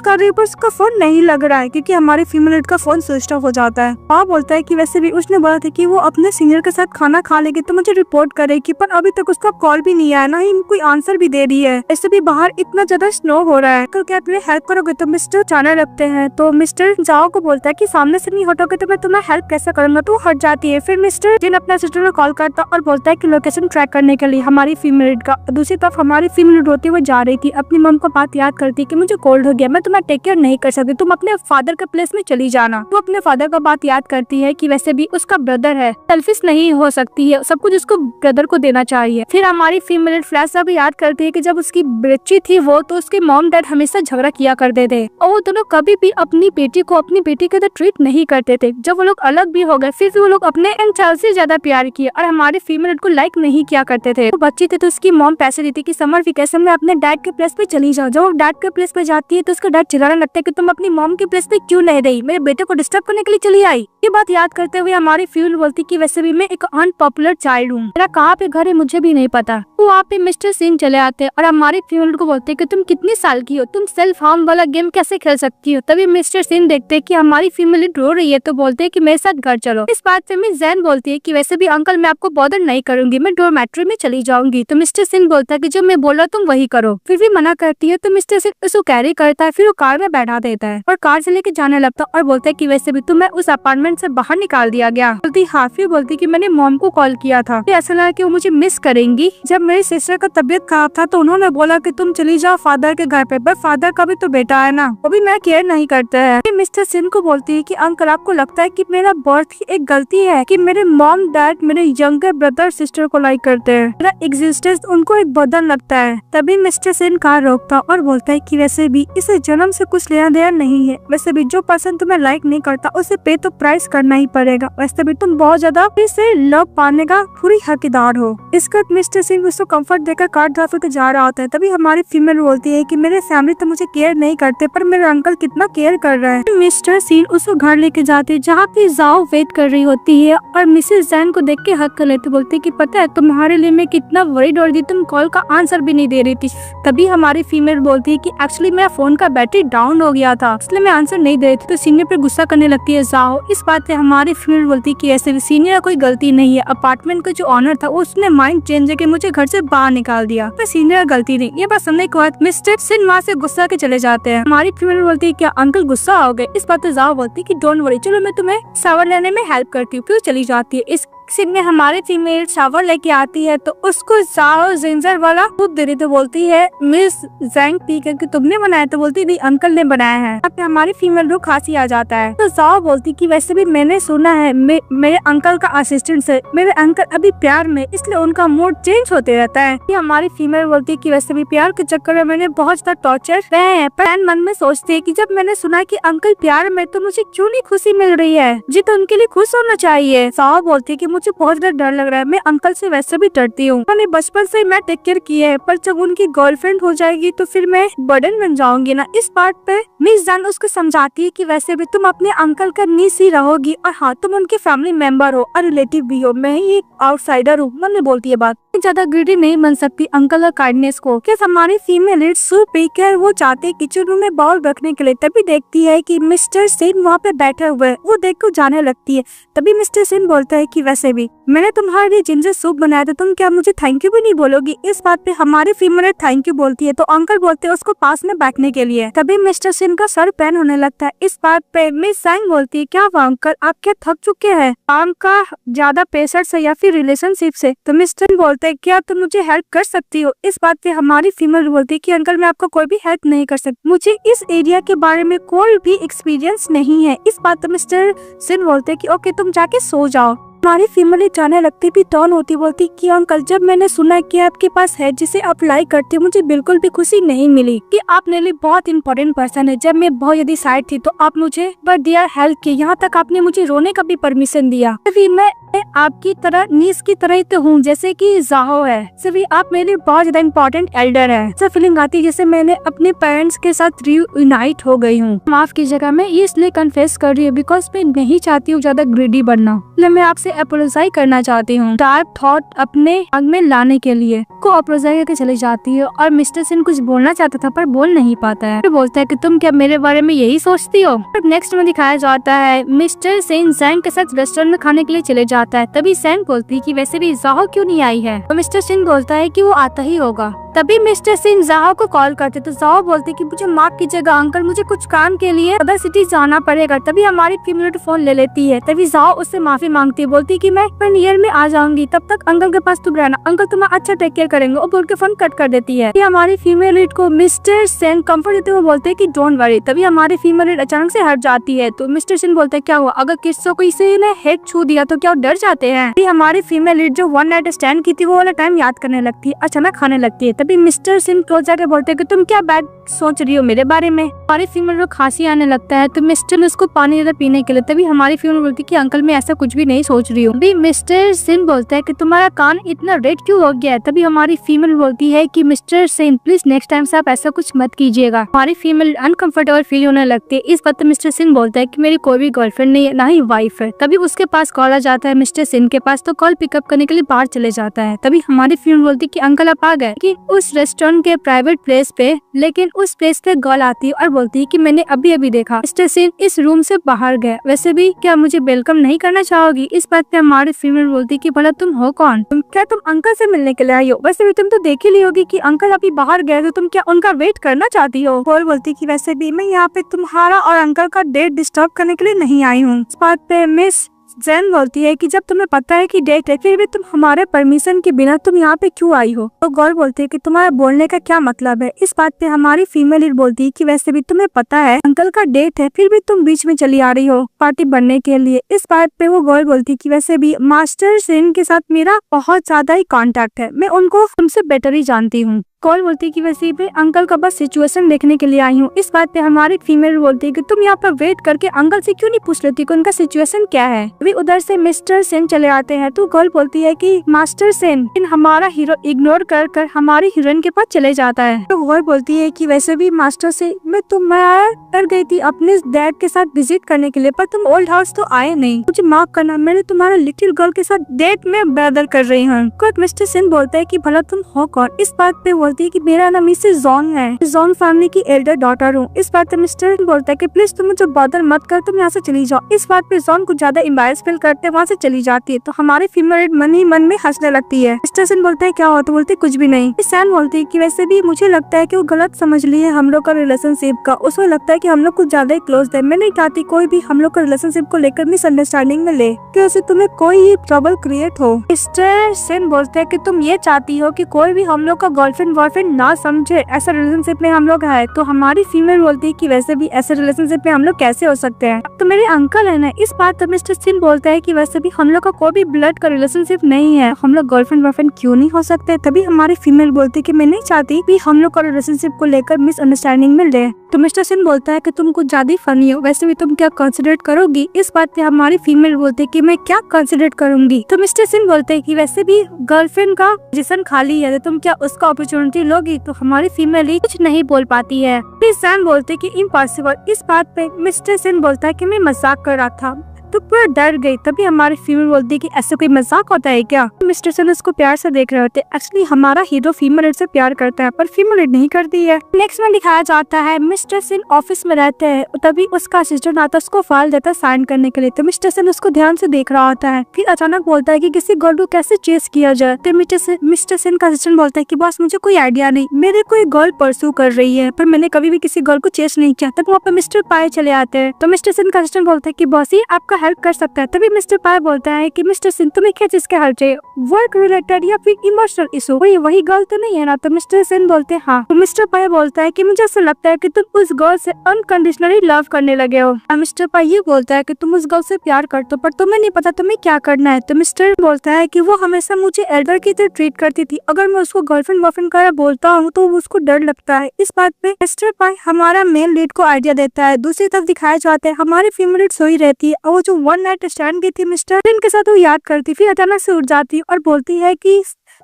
कर रही पर उसका फोन नहीं लग रहा है क्योंकि हमारी फीमेल का फोन स्विच ऑफ हो जाता है। पापा बोलता है कि वैसे भी उसने बोला था कि वो अपने सीनियर के साथ खाना खा लेगी तो मुझे रिपोर्ट करेगी, पर अभी तक उसका कॉल भी नहीं आया, ना ही कोई आंसर भी दे रही है। ऐसे भी बाहर इतना ज्यादा स्नो हो रहा है, तो क्या आप मेरी हेल्प करोगे। तो मिस्टर जाने लगते हैं। तो मिस्टर जाओ को बोलता है कि सामने से नहीं हटोगे तो मैं तुम्हें हेल्प कैसे करूंगा। तो हट जाती है। फिर मिस्टर जिन अपने सिस्टर को कॉल करता और बोलता है कि लोकेशन ट्रैक करने के लिए हमारी फीमेल का। दूसरी तरफ हमारी फीमेल रोती हुई जा रही थी, अपनी मम को बात याद करती कि मुझे कोल्ड हो गया, मैं तुम्हें टेक केयर नहीं कर सकती, तुम अपने फादर के प्लेस में चली जाना। वो अपने फादर का बात याद करती है कि वैसे भी उसका ब्रदर है, सेल्फिश नहीं हो सकती है, सब कुछ उसको ब्रदर को देना चाहिए। फिर हमारी फीमेल फ्लैश अब याद करती है कि जब उसकी बच्ची थी वो, तो उसके मॉम डैड हमेशा झगड़ा किया करते थे और वो दोनों कभी भी अपनी बेटी को अपनी बेटी के तरह ट्रीट नहीं करते थे। जब वो लोग अलग भी हो गए फिर वो लोग अपने चाइल्ड से ज्यादा प्यार किए और हमारे फीमेल को लाइक नहीं किया करते थे। वो बच्ची थी तो उसकी मॉम पैसे देती कि समर वेकेशन में अपने डैड के प्लेस पे चली जाओ। जब वो डैड के प्लेस पे जाती है तो उसका डैड चिल्लाने लगता है कि तुम अपनी मॉम के प्लेस पे क्यों नहीं रही, मेरे बेटे को डिस्टर्ब करने के लिए चली आई। ये बात याद करते हुए हमारी फ्यूल बोलती कि वैसे भी मैं एक अनपॉपुलर चाइल्ड हूँ, मेरा कहाँ पे घर है मुझे भी नहीं पता। वहाँ पे मिस्टर सिंह चले आते हैं और हमारी फ्यूल को बोलते कि तुम कितनी साल की हो, तुम सेल्फ हार्म वाला गेम कैसे खेल सकती हो। तभी मिस्टर सिंह देखते कि हमारी फीमेल रो रही है तो बोलते कि मेरे साथ घर चलो। इस बात पे मिस जैन बोलती है कि वैसे भी अंकल मैं आपको बॉदर नहीं करूंगी, मैं डॉर्मेट्री में चली जाऊंगी। तो मिस्टर सिंह बोलता है कि जो मैं बोला तुम वही करो। फिर भी मना करती है तो मिस्टर सिंह उसको कैरी करता है, फिर वो कार में बैठा देता है और कार से लेके जाने लगता और बोलता है कि वैसे भी तुम्हें उस अपार्टमेंट से बाहर निकाल दिया गया। बोलती हाँ। फिर बोलती कि मैंने मॉम को कॉल किया था, ऐसा लगा कि वो मुझे मिस करेंगी। जब मेरी सिस्टर का तबीयत खराब था तो उन्होंने बोला कि तुम चली जाओ फादर के घर पे, पर फादर का भी तो बेटा है ना, वो भी मैं केयर नहीं करता है। मिस्टर सिंह को बोलती है कि अंकल आपको लगता है कि मेरा बर्थ ही एक गलती है कि मेरे मॉम डैड मेरे यंगर ब्रदर सिस्टर को लाइक करते हैं, मेरा एग्जिस्टेंस उनको एक बर्डन लगता है। तभी मिस्टर सिंह कार रोकता और बोलता है कि वैसे भी इसे जन्म से कुछ लेना देना नहीं है, वैसे भी जो पर्सन तुम्हें लाइक नहीं करता उसे पे तो प्राइस करना ही पड़ेगा, वैसे भी तुम बहुत ज्यादा इसे लव पाने का पूरी हकदार हो। इसका मिस्टर सिंह उसको कंफर्ट देकर कार ड्राइव के जा रहा होता है। तभी हमारी फीमेल बोलती है कि मेरे फैमिली तो मुझे केयर नहीं करते पर मेरा अंकल कितना केयर कर रहा है। मिस्टर सिंह उसको घर लेके जाते जहाँ पे जाओ वेट कर रही होती है और मिसेस जैन को देख के हक कर लेते, बोलते कि पता है तुम्हारे लिए मैं कितना वरीड हो रही थी, तुम कॉल का आंसर भी नहीं दे रही थी। तभी हमारी फीमेल बोलती है कि एक्चुअली मेरा फोन का बैटरी डाउन हो गया था, इसलिए मैं आंसर नहीं दे रही थी। तो सीनियर पे गुस्सा करने लगती है जाओ। इस बात पे हमारी फीमेल बोलती कि ऐसे सीनियर कोई गलती नहीं है, अपार्टमेंट का जो ऑनर था उसने माइंड चेंज करके मुझे घर से बाहर निकाल दिया, तो सीनियर गलती नहीं। ये बात सुनने के बाद मिस्टर सिन वहाँ से गुस्सा के चले जाते हैं। हमारी फीमेल बोलती है क्या अंकल गुस्सा हो गए? इस बात पे जाओ बोलती कि डोंट वरी, चलो मैं तुम्हें शावर लेने में हेल्प करती हूँ। फिर चली जाती है। इस सीन में हमारी फीमेल शावर लेके आती है तो उसको जाओ जिंजर वाला दूध दे रही, तो बोलती है मिस जैंग पी करके तुमने बनाया? तो बोलती नहीं अंकल ने बनाया है। अब हमारी फीमेल को खांसी आ जाता है तो जाओ बोलती कि वैसे भी मैंने सुना है मेरे अंकल का असिस्टेंट से मेरे अंकल अभी प्यार में, इसलिए उनका मूड चेंज होते रहता है। कि हमारी फीमेल बोलती कि वैसे भी प्यार के चक्कर में मैंने बहुत ज्यादा टॉर्चर रहे हैं, पर मन में सोचती है कि जब मैंने सुना कि अंकल प्यार में तो मुझे क्यों नहीं खुशी मिल रही है, जी तो उनके लिए खुश होना चाहिए। जाओ बोलती कि मुझे बहुत ज्यादा डर लग रहा है, मैं अंकल से वैसे भी डरती हूँ, मैंने बचपन से मैं टेक केयर की है, पर जब उनकी गर्लफ्रेंड हो जाएगी तो फिर मैं बर्डन बन जाऊंगी ना। इस बात पे मिस जैन उसको समझाती है कि वैसे भी तुम अपने अंकल का नीस ही रहोगी और हाँ तुम उनके फैमिली मेंबर हो और रिलेटिव भी हो, मैं ही एक आउटसाइडर हूँ। मैंने बोलती है बात ज्यादा ग्रीडी नहीं बन सकती अंकल और काइंडनेस को। क्या हमारी फीमेल इट सूप पीकर वो चाहते किचन रूम में बाउल रखने के लिए, तभी देखती है कि मिस्टर सेन वहाँ पे बैठे हुए हैं। वो देख कर जाने लगती है। तभी मिस्टर सेन बोलता है कि वैसे भी मैंने तुम्हारे लिए जिंजर सूप बनाया था, तुम क्या मुझे थैंक यू भी नहीं बोलोगी? इस बात पे हमारी फीमेल थैंक यू बोलती है तो अंकल बोलते हैं उसको पास में बैठने के लिए। तभी मिस्टर सेन का सर पेन होने लगता है। इस बात पे मिस जैंग बोलती है क्या हुआ अंकल, आप क्या थक चुके हैं काम का ज्यादा प्रेशर से या फिर रिलेशनशिप से? तो मिस्टर बोलते है क्या तुम मुझे हेल्प कर सकती हो? इस बात पे हमारी फीमेल बोलती है कि अंकल मैं आपको कोई भी हेल्प नहीं कर सकती, मुझे इस एरिया के बारे में कोई भी एक्सपीरियंस नहीं है। इस बात पे मिस्टर सिन बोलते है कि ओके तुम जाके सो जाओ। हमारी फीमेल जाने लगती भी टर्न होती बोलती कि अंकल जब मैंने सुना कि आपके पास है जिसे आप लाइक करते हो, मुझे बिल्कुल भी खुशी नहीं मिली कि आप मेरे लिए बहुत इंपॉर्टेंट पर्सन है। जब मैं बहुत ज्यादा सैड थी तो आप मुझे बट दिया हेल्प की, यहाँ तक आपने मुझे रोने का भी परमिशन दिया। तभी मैं आपकी तरह नीस की तरह ही तो हूँ जैसे कि जाहो है, सभी आप मेरे लिए बहुत ज्यादा इंपॉर्टेंट एल्डर है। ऐसा फीलिंग आती है जैसे मैंने अपने पेरेंट्स के साथ रीयूनाइट हो गई हूँ। माफ कीजिएगा मैं ये इसलिए कन्फेस कर रही हूँ बिकॉज मैं नहीं चाहती हूँ ज्यादा ग्रीडी बनना, इसलिए मैं आपसे अपोलोजाइज करना चाहती हूँ। डार्क थॉट अपने आग में लाने के लिए को अपोलोजाइज करके चली जाती है और मिस्टर सिन कुछ बोलना चाहता था पर बोल नहीं पाता है। फिर बोलता है कि तुम क्या मेरे बारे में यही सोचती हो? नेक्स्ट में दिखाया जाता है मिस्टर सिन जैंग के साथ रेस्टोरेंट में खाने के लिए चले जाता है। तभी सैन बोलती है कि वैसे भी जाहो क्यों नहीं आई है? तो मिस्टर सिन बोलता है कि वो आता ही होगा। तभी मिस्टर सिन जाहो को कॉल करते तो जाहो बोलते कि मुझे माफ कीजिएगा अंकल, मुझे कुछ काम के लिए अदर सिटी जाना पड़ेगा। तभी हमारी फीमेल फोन ले लेती है। तभी जाहो उससे माफी मांगती है, बोलती कि मैं ईयर में आ जाऊंगी, तब तक अंकल के पास तुम रहना, अंकल तुम्हारा अच्छा टेक केयर करेंगे। और बोल के फोन कट कर देती है। हमारी फीमेल लीड को मिस्टर सेन कंफर्ट देते हुए बोलते हैं कि डोंट वरी। तभी हमारी फीमेल लीड अचानक से हट जाती है तो मिस्टर सेन बोलते हैं क्या हुआ, अगर किसी ने हेड छू दिया तो क्या डर जाते हैं? हमारी फीमेल लीड जो वन नाइट स्टैंड की थी वो वाला टाइम याद करने लगती है, अचानक खाने लगती है। तभी मिस्टर सिन क्लोज जाकर बोलते हैं कि तुम क्या बैड सोच रही हो मेरे बारे में? हमारी फीमेल को खांसी आने लगता है तो मिस्टर उसको पानी देता पीने के लिए। तभी हमारी फीमेल बोलती है कि अंकल मैं ऐसा कुछ भी नहीं सोच रही हूँ। तभी मिस्टर सिन बोलता है कि तुम्हारा कान इतना रेड क्यों हो गया है? तभी हमारी फीमेल बोलती है कि मिस्टर सिन प्लीज नेक्स्ट टाइम से आप ऐसा कुछ मत कीजिएगा। हमारी फीमेल अनकंफर्टेबल फील होने लगती है। इस बात मिस्टर सिन बोलता है कि मेरी कोई भी गर्लफ्रेंड नहीं है ना ही वाइफ है। तभी उसके पास कॉल आ जाता है मिस्टर सिन के पास, तो कॉल पिकअप करने के लिए बाहर चले जाता है। तभी हमारी फीमेल बोलती है कि अंकल आप आ गए कि उस रेस्टोरेंट के प्राइवेट प्लेस पे, लेकिन उस प्लेस पे गर्ल आती है और बोलती है कि मैंने अभी अभी देखा मिस्टर सिन इस रूम से बाहर गए, वैसे भी क्या मुझे वेलकम नहीं करना चाहोगी? इस बात पे हमारी फीमेल बोलती है कि भला तुम हो कौन? क्या तुम अंकल से मिलने के लिए आई हो? वैसे भी तुम तो देख ही ली होगी कि अंकल अभी बाहर गए, तो तुम क्या उनका वेट करना चाहती हो? गर्ल बोलती कि वैसे भी मैं यहाँ पे तुम्हारा और अंकल का डेट डिस्टर्ब करने के लिए नहीं आई हूँ। इस बात पे मिस जैन बोलती है कि जब तुम्हें पता है कि डेट है फिर भी तुम हमारे परमिशन के बिना तुम यहाँ पे क्यों आई हो? तो गर्ल बोलती है कि तुम्हारा बोलने का क्या मतलब है? इस बात पे हमारी फीमेल लीड बोलती है कि वैसे भी तुम्हें पता है अंकल का डेट है फिर भी तुम बीच में चली आ रही हो पार्टी बनने के लिए। इस बात पे वो गर्ल बोलती है कि वैसे भी मास्टर सेन के साथ मेरा बहुत ज्यादा ही कॉन्टेक्ट है, मैं उनको तुमसे बेटर ही जानती हूँ। कॉल बोलती है कि वैसे भी अंकल का बस सिचुएशन देखने के लिए आई हूँ। इस बात पे हमारी फीमेल बोलती है कि तुम यहाँ पर वेट करके अंकल से क्यों नहीं पूछ लेती कि उनका सिचुएशन क्या है? अभी उधर से मिस्टर सेन चले आते हैं तो कॉल बोलती है कि मास्टर सेन हमारा हीरो इग्नोर कर हमारी हीरोइन के पास चले जाता है। तो कॉल बोलती है कि वैसे भी मास्टर सेन मैं तुम्हारा गई थी अपने डैड के साथ विजिट करने के लिए, पर तुम ओल्ड हाउस तो आए नहीं, मुझे माफ करना, मैंने तुम्हारा लिटिल गर्ल के साथ डेट में ब्रदर कर रही हूँ। मिस्टर सेन बोलता है कि भला तुम हो कौन? इस बात पे बोलती है कि मेरा नाम मिसेस जॉन है, जॉन फैमिली की एल्डर डॉटर हूँ। इस बात पे मिस्टर सिन बोलता है कि प्लीज तुम मुझे बॉदर मत कर, तुम यहाँ से चली जाओ। इस बात पे जॉन कुछ ज्यादा एम्बैरेस फील करते वहाँ से चली जाती है। तो हमारी फीमेल मन ही मन में हंसने लगती है। मिस्टर सिन बोलता है क्या हुआ, तो बोलते कुछ भी नहीं। सैन बोलती है कि वैसे भी मुझे लगता है कि वो गलत समझ ली है हम लोग का रिलेशनशिप का, उसको लगता है कि हम लोग कुछ ज्यादा ही क्लोज है। मैं नहीं चाहती कोई भी हम लोग का रिलेशनशिप को लेकर मिसअंडरस्टैंडिंग में ले कि उसे तुम्हें कोई ट्रबल क्रिएट हो। मिस्टर सिन बोलते हैं कि तुम ये चाहती हो कि कोई भी हम लोग का गर्लफ्रेंड बॉयफ्रेंड ना समझे, ऐसा रिलेशनशिप में हम लोग है। तो हमारी फीमेल बोलती है कि वैसे भी ऐसे रिलेशनशिप में हम लोग कैसे हो सकते हैं, तो मेरे अंकल है ना। इस बात पर मिस्टर सिन बोलता है कि वैसे भी हम लोग का कोई भी ब्लड का रिलेशनशिप नहीं है, हम लोग गर्लफ्रेंड बॉयफ्रेंड क्यों नहीं हो सकते। तभी हमारी फीमेल बोलती है कि मैं नहीं चाहती कि हम लोग का रिलेशनशिप को लेकर मिसअंडरस्टैंडिंग में ले। तो मिस्टर सिन बोलता है कि तुम कुछ ज्यादा फनी हो, वैसे भी तुम क्या कंसिडर करोगी। इस बात पे हमारी फीमेल बोलती है कि मैं क्या कंसिडर करूंगी। तो मिस्टर सिन बोलते हैं कि वैसे भी गर्लफ्रेंड का पोजीशन खाली है, तो तुम क्या उसका अपॉर्चुनिटी लोगी। तो हमारी फीमेल ही कुछ नहीं बोल पाती है। फिर सैम बोलते कि इम्पॉसिबल। इस बात पे मिस्टर सिन बोलता है कि मैं मजाक कर रहा था, तो पूरा डर गई। तभी हमारी फीमेल बोलती है कि ऐसे कोई मजाक होता है क्या। मिस्टर सिन उसको प्यार से देख रहे होते। एक्चुअली हमारा हीरो फीमेल से प्यार करता है पर फीमेल नहीं करती है। नेक्स्ट में दिखाया जाता है मिस्टर सिन ऑफिस में रहते हैं, तभी उसका असिस्टेंट आता है, उसको फाइल देता है साइन करने के लिए। तो मिस्टर सिन उसको ध्यान से देख रहा होता है। फिर अचानक बोलता है कि किसी गर्ल को कैसे चेस किया जाए। तो मिस्टर सिन का असिस्टेंट बोलता है कि बॉस मुझे कोई आइडिया नहीं, मेरे कोई गर्ल परस्यू कर रही है पर मैंने कभी भी किसी गर्ल को चेस नहीं किया। तब वहाँ पे मिस्टर पाए चले आते हैं। तो मिस्टर सिन का असिस्टेंट बोलता है कि बॉस ये आपका हेल्प कर सकता है। तभी मिस्टर पाए बोलता है कि मिस्टर सिन तुम्हें क्या चीज का हेल्प चाहिए, वर्क रिलेटेड या फिर इमोशनल इशू, वही गर्ल तो नहीं है ना। तो मिस्टर सिन बोलते हैं हाँ। तो मिस्टर पाए बोलता है कि मुझे ऐसा लगता है कि तुम उस गर्ल से अनकंडीशनली लव करने लगे हो। मिस्टर पाए ये बोलता है कि तुम उस गर्ल से प्यार करते हो पर तुम्हें नहीं पता तुम्हें क्या करना है। तो मिस्टर बोलता है कि वो हमेशा मुझे एल्डर की तरह ट्रीट करती थी, अगर मैं उसको गर्लफ्रेंड बॉयफ्रेंड कर बोलता हूँ तो उसको डर लगता है। इस बात पे मिस्टर पाए हमारा मेन लीड को आइडिया देता है। दूसरी तरफ दिखाया जाता है हमारी फीमेल सोई रहती है और वो जो वन नाइट स्टैंड की थी मिस्टर सिन के साथ वो याद करती, फिर अचानक से उठ जाती और बोलती है कि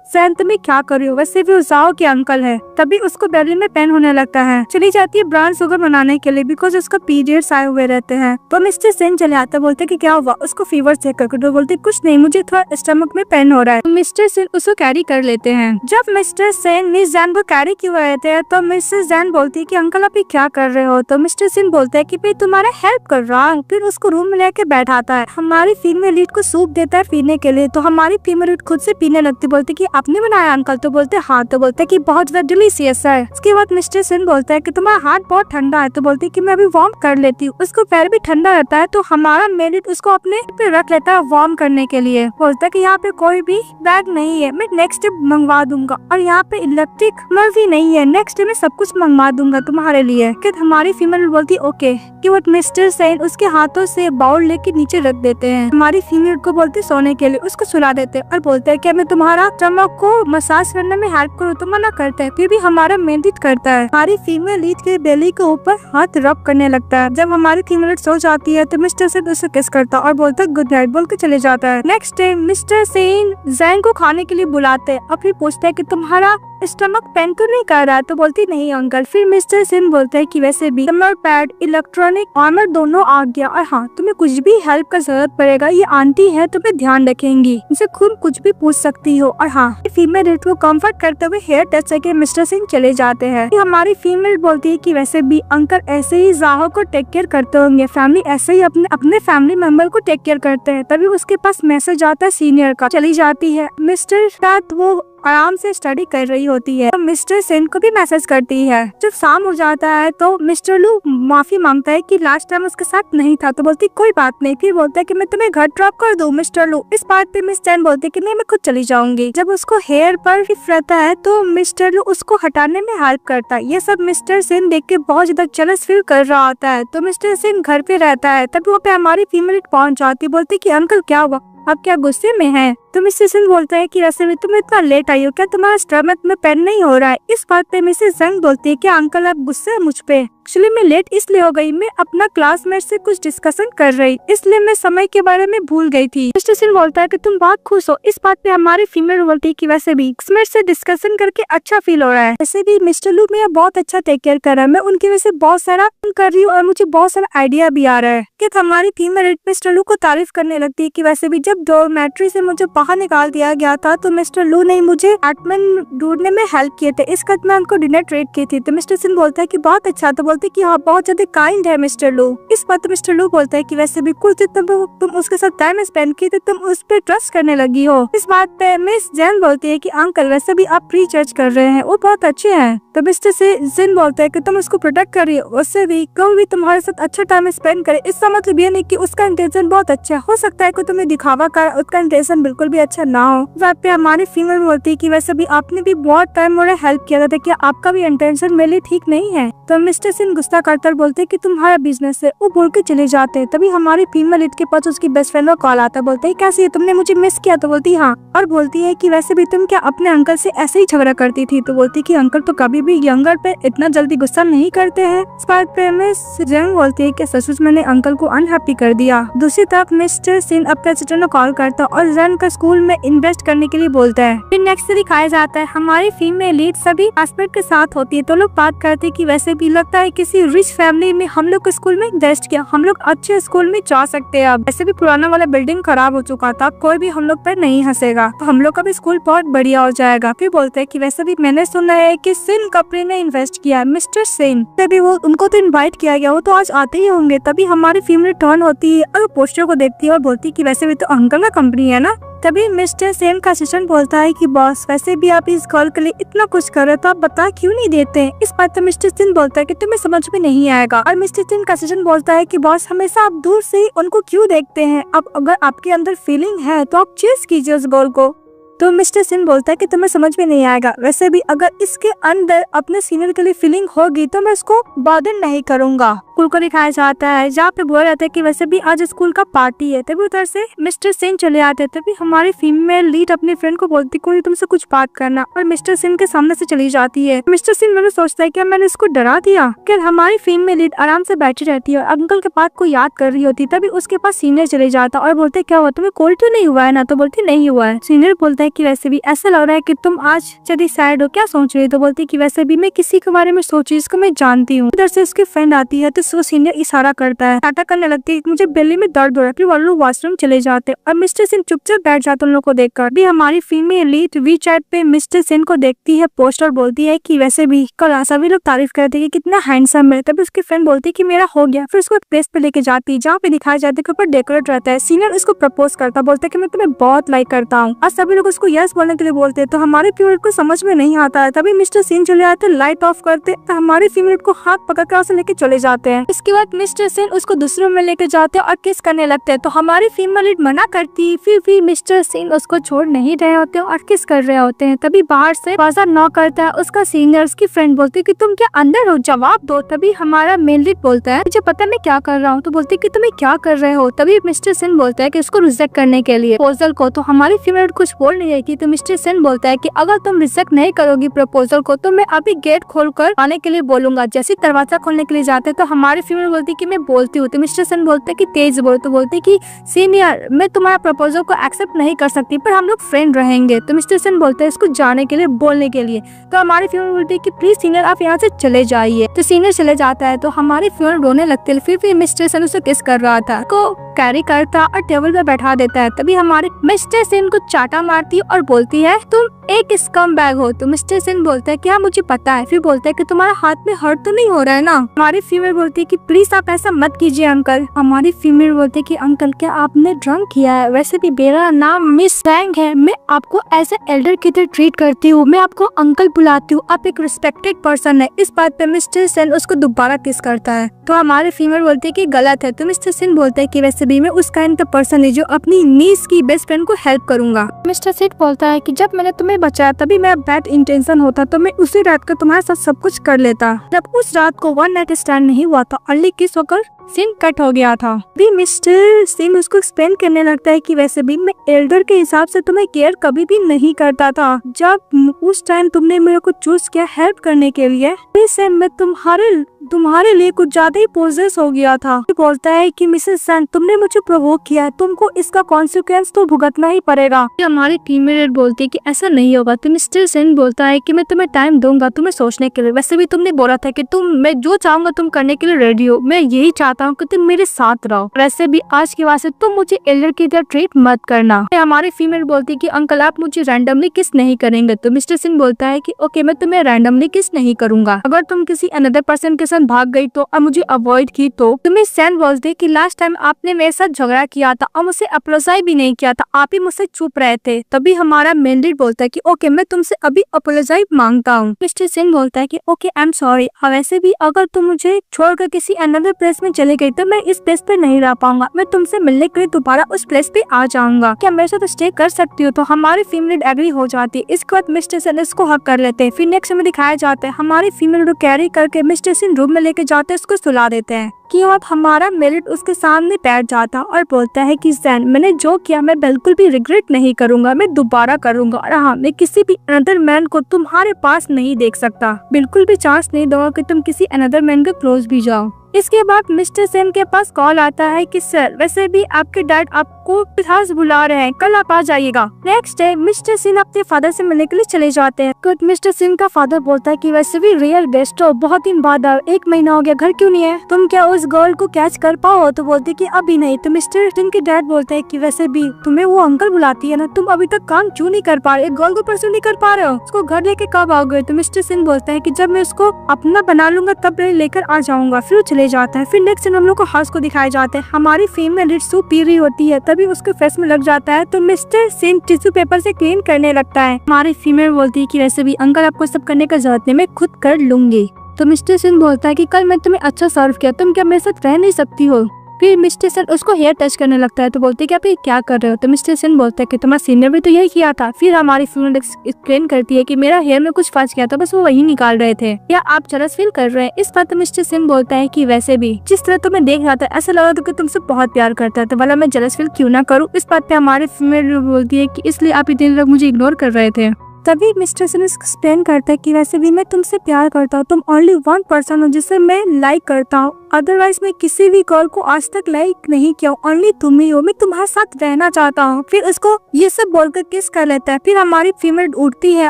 सैन तुम्हें क्या कर रही हो, वैसे भी जाओ के अंकल है। तभी उसको बेली में पेन होने लगता है। चली जाती है ब्राउन शुगर बनाने के लिए बिकॉज उसका पीरियड्स आए हुए रहते हैं। तो मिस्टर सेन चले आता, बोलते कि क्या हुआ, उसको फीवर चेक करके। तो बोलते कुछ नहीं, मुझे थोड़ा स्टमक में पेन हो रहा है। तो मिस्टर सेन उसको कैरी कर लेते हैं। जब मिस्टर सेन मिस जैन को कैरी क्यों रहते हैं तो मिसेस जैन बोलती है कि अंकल आप ये क्या कर रहे हो। तो मिस्टर सेन बोलता है कि भाई तुम्हारा हेल्प कर रहा हूँ। फिर उसको रूम में लेके बैठाता है। हमारी फीमेल लीड को सूप देता है पीने के लिए। तो हमारी फीमेल लीड खुद से पीने लगती, बोलती कि आपने बनाया अंकल। तो बोलते हाँ। तो बोलते कि बहुत ज्यादा डिलीशियस है। उसके बाद मिस्टर सिन बोलता है कि तुम्हारा हाथ बहुत ठंडा है। तो बोलती कि मैं अभी वार्म कर लेती हूँ। उसको पैर भी ठंडा रहता है तो हमारा मेड उसको अपने पे रख लेता है वार्म करने के लिए। बोलता है कि यहाँ पे कोई भी बैग नहीं है, मैं नेक्स्ट डे मंगवा दूंगा, और यहाँ पे इलेक्ट्रिक नल भी नहीं है, नेक्स्ट डे में सब कुछ मंगवा दूंगा तुम्हारे लिए। हमारी फीमेल बोलती ओके। कि वो मिस्टर सेन उसके हाथों से बाउल लेके नीचे रख देते हैं। हमारी फीमेल को बोलते सोने के लिए, उसको सुला देते हैं और बोलते हैं कि मैं तुम्हारा स्टमक को मसाज करने में हेल्प करूँ। तो मना करते हैं, फिर भी हमारा मेडिट करता है। हमारी फीमेल लीड के बेली के ऊपर हाथ रब करने लगता है। जब हमारी फीमेल सो जाती है तो मिस्टर सेन उसे किस करता है और बोलता है गुड नाइट बोल के चले जाता है। Next day mister Sen Jain को खाने के लिए बुलाते हैं और फिर पूछते है कि तुम्हारा स्टमक पेन तो नहीं कर रहा है। तो बोलती नहीं अंकल। फिर मिस्टर सिन बोलते हैं कि वैसे भी समर पैड इलेक्ट्रॉनिक आर्मर दोनों आ गया, और हाँ तुम्हें कुछ भी हेल्प का जरूरत पड़ेगा, ये आंटी है तुम्हें ध्यान रखेंगी, इनसे खूब कुछ भी पूछ सकती हो। और हाँ फीमेल रेट को कंफर्ट करते हुए हेयर टच करके मिस्टर सिन चले जाते हैं। हमारी फीमेल बोलती है कि वैसे भी अंकल ऐसे ही जाहो को टेक केयर करते होंगे, फैमिली ऐसे ही अपने फैमिली मेंबर को टेक केयर करते हैं। तभी उसके पास मैसेज आता है सीनियर का। चली जाती है मिस्टर साथ वो आराम से स्टडी कर रही होती है। तो मिस्टर सेन को भी मैसेज करती है। जब शाम हो जाता है तो मिस्टर लू माफी मांगता है कि लास्ट टाइम उसके साथ नहीं था। तो बोलती कोई बात नहीं। फिर बोलता है कि मैं तुम्हें घर ड्रॉप कर दूं मिस्टर लू। इस बात पे मिस सेन बोलती है कि नहीं मैं खुद चली जाऊंगी। जब उसको हेयर पर रहता है तो मिस्टर लू उसको हटाने में हेल्प करता है। ये सब मिस्टर सेन देख के बहुत ज्यादा जेलस फील कर रहा होता है। तो मिस्टर सेन घर पे रहता है। तब वहाँ पे हमारी फीमेल पहुंच जाती, बोलती कि अंकल क्या हुआ, आप क्या गुस्से में हैं? तो मिसेस सिन बोलता है कि वैसे में तुम इतना लेट आई हो, क्या तुम्हारा स्टमक में पेन नहीं हो रहा है? इस बात पे मिसेस जंग बोलती है कि अंकल आप गुस्से हैं मुझ पे। एक्चुअली मैं लेट इसलिए हो गई, मैं अपना क्लासमेट से कुछ डिस्कशन कर रही, इसलिए मैं समय के बारे में भूल गई थी। मिस्टर सिन बोलता है कि तुम बहुत खुश हो। इस बात पे हमारी फीमेल बोलती है कि वैसे भी क्लासमेट से डिस्कशन करके अच्छा फील हो रहा है। वैसे भी मिस्टर लू मेरा बहुत अच्छा टेक केयर कर रहा है, मैं उनकी वजह से बहुत सारा कर रही हूँ और मुझे बहुत सारा आइडिया भी आ रहा है। कि हमारी फीमेल मिस्टर लू को तारीफ करने लगती है कि वैसे भी जब डॉर्मेट्री से मुझे बाहर निकाल दिया गया था तो मिस्टर लू ने मुझे अपार्टमेंट ढूंढने में हेल्प किए थे, इस वक्त मैं उनको डिनर ट्रीट की थी। तो मिस्टर सिन बोलता है कि बहुत अच्छा। तो बोलते कि हाँ बहुत ज्यादा काइंड है मिस्टर लू। इस बात तो मिस्टर लू बोलता है कि वैसे भी कुछ दिन तुम उसके साथ टाइम स्पेंड की तो तुम उस पर ट्रस्ट करने लगी हो। इस बात पे मिस जैन बोलती है कि अंकल वैसे भी आप प्री जज कर रहे हैं, वो बहुत अच्छे हैं। तो मिस्टर सिन बोलता है कि तुम उसको प्रोटेक्ट कर रही हो, उससे भी कभी भी तुम्हारे साथ अच्छा टाइम स्पेंड करे। इसका मतलब ये नहीं कि उसका इंटेंशन बहुत अच्छा हो सकता है कि तुम्हें दिखावा कर, उसका इंटेंशन बिल्कुल भी अच्छा ना हो। वहाँ पे हमारी फीमेल बोलती है कि वैसे भी आपने भी बहुत टाइम मुझे हेल्प किया था, क्या आपका भी इंटेंशन मेरे लिए ठीक नहीं है। तो मिस्टर सिन गुस्सा करते बोलते कि तुम्हारा बिजनेस है, वो बोल के चले जाते हैं। तभी हमारी फीमेल लीड के पास उसकी बेस्ट फ्रेंड का कॉल आता है, बोलते है कैसी है, तुमने मुझे मिस किया। तो बोलती हाँ, और बोलती है कि वैसे भी तुम क्या अपने अंकल से ऐसे ही झगड़ा करती थी। तो बोलती कि अंकल तो कभी भी यंगर पे इतना जल्दी गुस्सा नहीं करते हैं। इस बात पे मिस जैन बोलती है कि सचमुच मैंने अंकल को अनहैप्पी कर दिया। दूसरी तरफ मिस्टर सिन अपने सिस्टर को कॉल करता है और जैन का स्कूल में इन्वेस्ट करने के लिए बोलता है। फिर नेक्स्ट दिखाया जाता है हमारी फीमेल लीड सभी हस्बैंड के साथ होती है। तो लोग बात करते कि वैसे भी लगता है किसी रिच फैमिली में हम लोग को स्कूल में इन्वेस्ट किया, हम लोग अच्छे स्कूल में जा सकते हैं। अब वैसे भी पुराना वाला बिल्डिंग खराब हो चुका था, कोई भी हम लोग पर नहीं हंसेगा, तो हम लोग का भी स्कूल बहुत बढ़िया हो जाएगा। फिर बोलते हैं कि वैसे भी मैंने सुना है कि सिन कंपनी ने इन्वेस्ट किया, मिस्टर सिन तभी वो उनको तो इनवाइट किया गया, वो तो आज आते ही होंगे। तभी हमारी फीमेल टर्न होती है और पोस्टर को देखती है और बोलती है कि वैसे भी तो अंकल का कंपनी है ना। तभी मिस्टर सेन का असिस्टेंट बोलता है कि बॉस वैसे भी आप इस गर्ल के लिए इतना कुछ कर रहे तो आप बता क्यों नहीं देते। इस बात पर मिस्टर सिन बोलता है कि तुम्हें समझ में नहीं आएगा। और मिस्टर सिन का असिस्टेंट बोलता है कि बॉस हमेशा आप दूर से ही उनको क्यों देखते हैं, अब अगर आपके अंदर फीलिंग है तो आप चेस कीजिए उस गर्ल को। तो मिस्टर सिन बोलता है कि तुम्हें समझ में नहीं आएगा, वैसे भी अगर इसके अंदर अपने सीनियर के लिए फीलिंग होगी तो मैं उसको बर्डन नहीं करूंगा। स्कूल को दिखाया जाता है जहाँ पे बोला जाता है कि वैसे भी आज स्कूल का पार्टी है। तभी उधर से मिस्टर सिन चले आते हैं। तभी हमारी फीमेल लीड अपने फ्रेंड को बोलती कोई तुमसे कुछ बात करना, और मिस्टर सिन के सामने से चली जाती है। मिस्टर सिन मैंने सोचता है क्या मैंने इसको डरा दिया। क्या हमारी फीमेल लीड आराम से बैठी रहती है और अंकल के बात को याद कर रही होती। तभी उसके पास सीनियर चले जाता और बोलते क्या हुआ, तुम्हें कोल्ड तो नहीं हुआ है ना। तो बोलती नहीं हुआ है। सीनियर बोलता है कि वैसे भी ऐसा लग रहा है कि तुम आज जल्दी सैड हो, क्या सोच रही हो। तो बोलती कि वैसे भी मैं किसी के बारे में सोची जिसको मैं जानती हूँ। इधर से उसकी फ्रेंड आती है तो वो सीनियर इशारा करता है, टाटा करने लगती है मुझे बेली में दर्द हो रहा है। फिर वो लोग वॉशरूम चले जाते हैं और मिस्टर सिन चुपचाप बैठ जाते उन लोगों को देखकर। भी हमारी फीमेल लीड वी चैट पे मिस्टर सिन को देखती है पोस्ट और बोलती है कि वैसे भी कल सभी लोग तारीफ करते हैं कि कितना हैंडसम है। तभी उसकी फ्रेंड बोलती है कि मेरा हो गया। फिर उसको एक प्लेस पे लेके जाती है जहाँ पे दिखाया जाता है कि ऊपर डेकोरेट रहता है। सीनियर उसको प्रपोज करता, बोलता है कि मैं तुम्हें बहुत लाइक करता हूँ, और सभी लोग उसको यस बोलने के लिए बोलते हैं। तो हमारे फीमेल को समझ में नहीं आता है। तभी मिस्टर सिन चले आते, लाइट ऑफ करते, तो हमारे फीमेल को हाथ पकड़ कर उसे लेके चले जाते हैं। इसके बाद मिस्टर सिन उसको दूसरे रूम में लेके जाते हैं और किस करने लगते हैं। तो हमारी फीमेल लीड मना करती, फिर भी मिस्टर सिन उसको छोड़ नहीं रहे होते और किस कर रहे होते हैं। तभी बाहर से दरवाजा नॉक करता है उसका सीनियर। उसकी फ्रेंड बोलती है कि तुम क्या अंदर हो, जवाब दो। तभी हमारा मेल लीड बोलता है मुझे पता मैं क्या कर रहा हूँ। तो बोलती है कि तुम्हें क्या कर रहे हो। तभी मिस्टर सिन बोलता है कि इसको रिजेक्ट करने के लिए प्रपोजल को। तो हमारी फीमेल कुछ बोल नहीं रही। तो मिस्टर सिन बोलता है कि अगर तुम रिजेक्ट नहीं करोगी प्रपोजल को तो मैं अभी गेट खोलकर आने के लिए बोलूंगा। जैसे दरवाजा खोलने के लिए जाते तो हमारी फीमेल बोलती है कि मैं बोलती हूँ। तो मिस्टर सिन बोलते कि तेज बोल। तो बोलते कि सीनियर मैं तुम्हारा प्रपोजल को एक्सेप्ट नहीं कर सकती पर हम लोग फ्रेंड रहेंगे। तो मिस्टर सिन बोलते हैं इसको जाने के लिए, बोलने के लिए। तो हमारी फीमेल बोलती है कि प्लीज सीनियर आप यहाँ से चले जाइए। तो सीनियर चले जाता है तो हमारी फीमेल रोने लगती है। फिर भी मिस्टर सिन उसे किस कर रहा था को कैरी करता और टेबल पे बैठा देता है। तभी हमारे मिस्टर सिन को चाटा मारती और बोलती है तुम एक स्कम बैग हो। तो मिस्टर सिन बोलता है क्या मुझे पता है। फिर बोलता है कि तुम्हारा हाथ में हर्ट तो नहीं हो रहा है ना। हमारी फीमेल बोलती है कि प्लीज आप ऐसा मत कीजिए अंकल। हमारी फीमेल बोलती है कि अंकल क्या आपने ड्रंक किया है। वैसे भी मेरा नाम मिस सैंग है, मैं आपको एज ए एल्डर की तरह ट्रीट करती हूँ, मैं आपको अंकल बुलाती हूँ, आप एक रिस्पेक्टेड पर्सन है। इस बात पे मिस्टर सिन उसको दोबारा किस करता है। तो हमारे फीमेल बोलते है कि गलत है। तो मिस्टर सिन बोलते है कि वैसे भी मैं उस काइंड का पर्सन है जो अपनी नीस की बेस्ट फ्रेंड को हेल्प करूंगा। मिस्टर सिन बोलता है कि जब मैंने तुम्हें बचाया तभी मेरा बैड इंटेंशन होता तो मैं उसी रात को तुम्हारे साथ सब कुछ कर लेता। जब उस रात को वन नाइट स्टैंड नहीं हुआ था, अर्ली किस होकर सीन कट हो गया था। भी मिस्टर सिन उसको एक्सप्लेन करने लगता है कि वैसे भी मैं एल्डर के हिसाब से तुम्हें केयर कभी भी नहीं करता था। जब उस टाइम तुमने मेरे को चूज किया हेल्प करने के लिए, मैं तुम्हारे तुम्हारे लिए कुछ ज्यादा ही पोजेस हो गया था। बोलता है कि मिसेस सन, तुमने मुझे प्रोवोक किया है, तुमको इसका कॉन्सिक्वेंस तो भुगतना ही पड़ेगा। हमारी टीम लीडर बोलती है कि ऐसा नहीं होगा। तो मिस्टर सन बोलता है कि मैं तुम्हें टाइम दूंगा तुम्हें सोचने के लिए, वैसे भी तुमने बोला था कि मैं जो चाहूंगा तुम करने के लिए रेडी हो, मैं यही चाहता हूँ कि तुम मेरे साथ रहो, वैसे भी आज के बाद से तुम मुझे एल्डर की तरह ट्रीट मत करना। हमारी फीमेल बोलती है कि अंकल आप मुझे रैंडमली किस नहीं करेंगे। तो मिस्टर सन बोलता है कि ओके मैं तुम्हें रैंडमली किस नहीं करूंगा, अगर तुम किसी अनदर पर्सन के साथ भाग गई तो और मुझे अवॉइड की तो। तुम्हें सैन बोलते कि लास्ट टाइम आपने मेरे साथ झगड़ा किया था और मुझसे अपोलोजाइज भी नहीं किया था, आप ही मुझसे चुप रहे थे। तभी हमारा मेन लीड बोलता है कि ओके मैं तुमसे अभी अपोलोजाइज मांगता हूँ। मिस्टर सन बोलता है कि ओके आई एम सॉरी, वैसे भी अगर तुम मुझे छोड़कर किसी अनदर प्लेस में चले गई तो मैं इस प्लेस पे नहीं रह पाऊंगा, मैं तुमसे मिलने के लिए दोबारा उस प्लेस पे आ जाऊंगा, क्या मेरे साथ स्टे कर सकती हो। तो हमारी फीमेल एग्री हो जाती है। इसके बाद मिस्टर सन इसको हक कर लेते हैं। फिर नेक्स्ट में दिखाया जाता है हमारी फीमेल को कैरी करके मिस्टर सन रूम में लेके जाते हैं, उसको सुला देते हैं कि अब हमारा मेरिट उसके सामने बैठ जाता और बोलता है कि सैन मैंने जो किया मैं बिल्कुल भी रिग्रेट नहीं करूंगा, मैं दोबारा करूंगा, और हाँ मैं किसी भी अनदर मैन को तुम्हारे पास नहीं देख सकता, बिल्कुल भी चांस नहीं दूंगा कि तुम किसी अनदर मैन के क्लोज भी जाओ। इसके बाद मिस्टर सेन के पास कॉल आता है कि सर वैसे भी आपके डैड आपको पिथास बुला रहे हैं, कल आप आ जाइएगा। नेक्स्ट डे मिस्टर सेन अपने फादर से मिलने के लिए चले जाते हैं। तो मिस्टर सेन का फादर बोलता है कि वैसे भी रियल बेस्ट हो, बहुत दिन बाद आओ, 1 महीना हो गया, घर क्यों नहीं है, तुम क्या उस गर्ल को कैच कर पाओ। तो बोलते कि अभी नहीं। तो मिस्टर सेन के डैड बोलते है कि वैसे भी तुम्हें वो अंकल बुलाती है ना, तुम अभी तक काम क्यों नहीं कर पा रहे, एक गर्ल को परसू नहीं कर पा रहे हो, उसको घर लेके कब आओगे। तो मिस्टर सेन बोलता है कि जब मैं उसको अपना बना लूंगा तब लेकर आ जाऊंगा। फिर चले जाता है। फिर नेक्स्ट हम लोग को हाउस को दिखाया जाता है। हमारी फीमेल रिट्सू पी रही होती है, तभी उसके फेस में लग जाता है। तो मिस्टर सेन टिश्यू पेपर से क्लीन करने लगता है। हमारी फीमेल बोलती है कि वैसे भी अंकल आपको सब करने का जरूरत नहीं, मैं खुद कर लूंगी। तो मिस्टर सेन बोलता है कि कल मैं तुम्हें अच्छा सर्व किया, तुम क्या मेरे साथ रह नहीं सकती हो। फिर मिस्टर सेन उसको हेयर टच करने लगता है। तो बोलते कि आप ये क्या कर रहे हो। तो मिस्टर सेन बोलता है कि तुम्हारा सीनियर भी तो यही किया था। फिर हमारी फीमेल एक्सप्लेन करती है कि मेरा हेयर में कुछ फंस गया था, बस वो वही निकाल रहे थे, या आप जलस फील कर रहे हैं। इस बात पर मिस्टर सेन बोलता है कि वैसे भी जिस तरह तुम्हें देख रहा था ऐसा लग रहा था कि तुमसे बहुत प्यार करता है, तो वाला मैं जलस फील क्यों ना करूँ। इस बात पे हमारी फीमेल बोलती है कि इसलिए आप इतने लोग मुझे इग्नोर कर रहे थे। तभी मिस्टर सेन एक्सप्लेन करता है कि वैसे भी मैं तुमसे प्यार करता हूँ, तुम ओनली 1 पर्सन हो जिसे मैं लाइक करता हूँ, अदरवाइज मैं किसी भी गर्ल को आज तक लाइक नहीं किया, ओनली तुम ही हो, मैं तुम्हारे साथ रहना चाहता हूँ। फिर उसको ये सब बोलकर किस कर लेता है। फिर हमारी फीमेल उठती है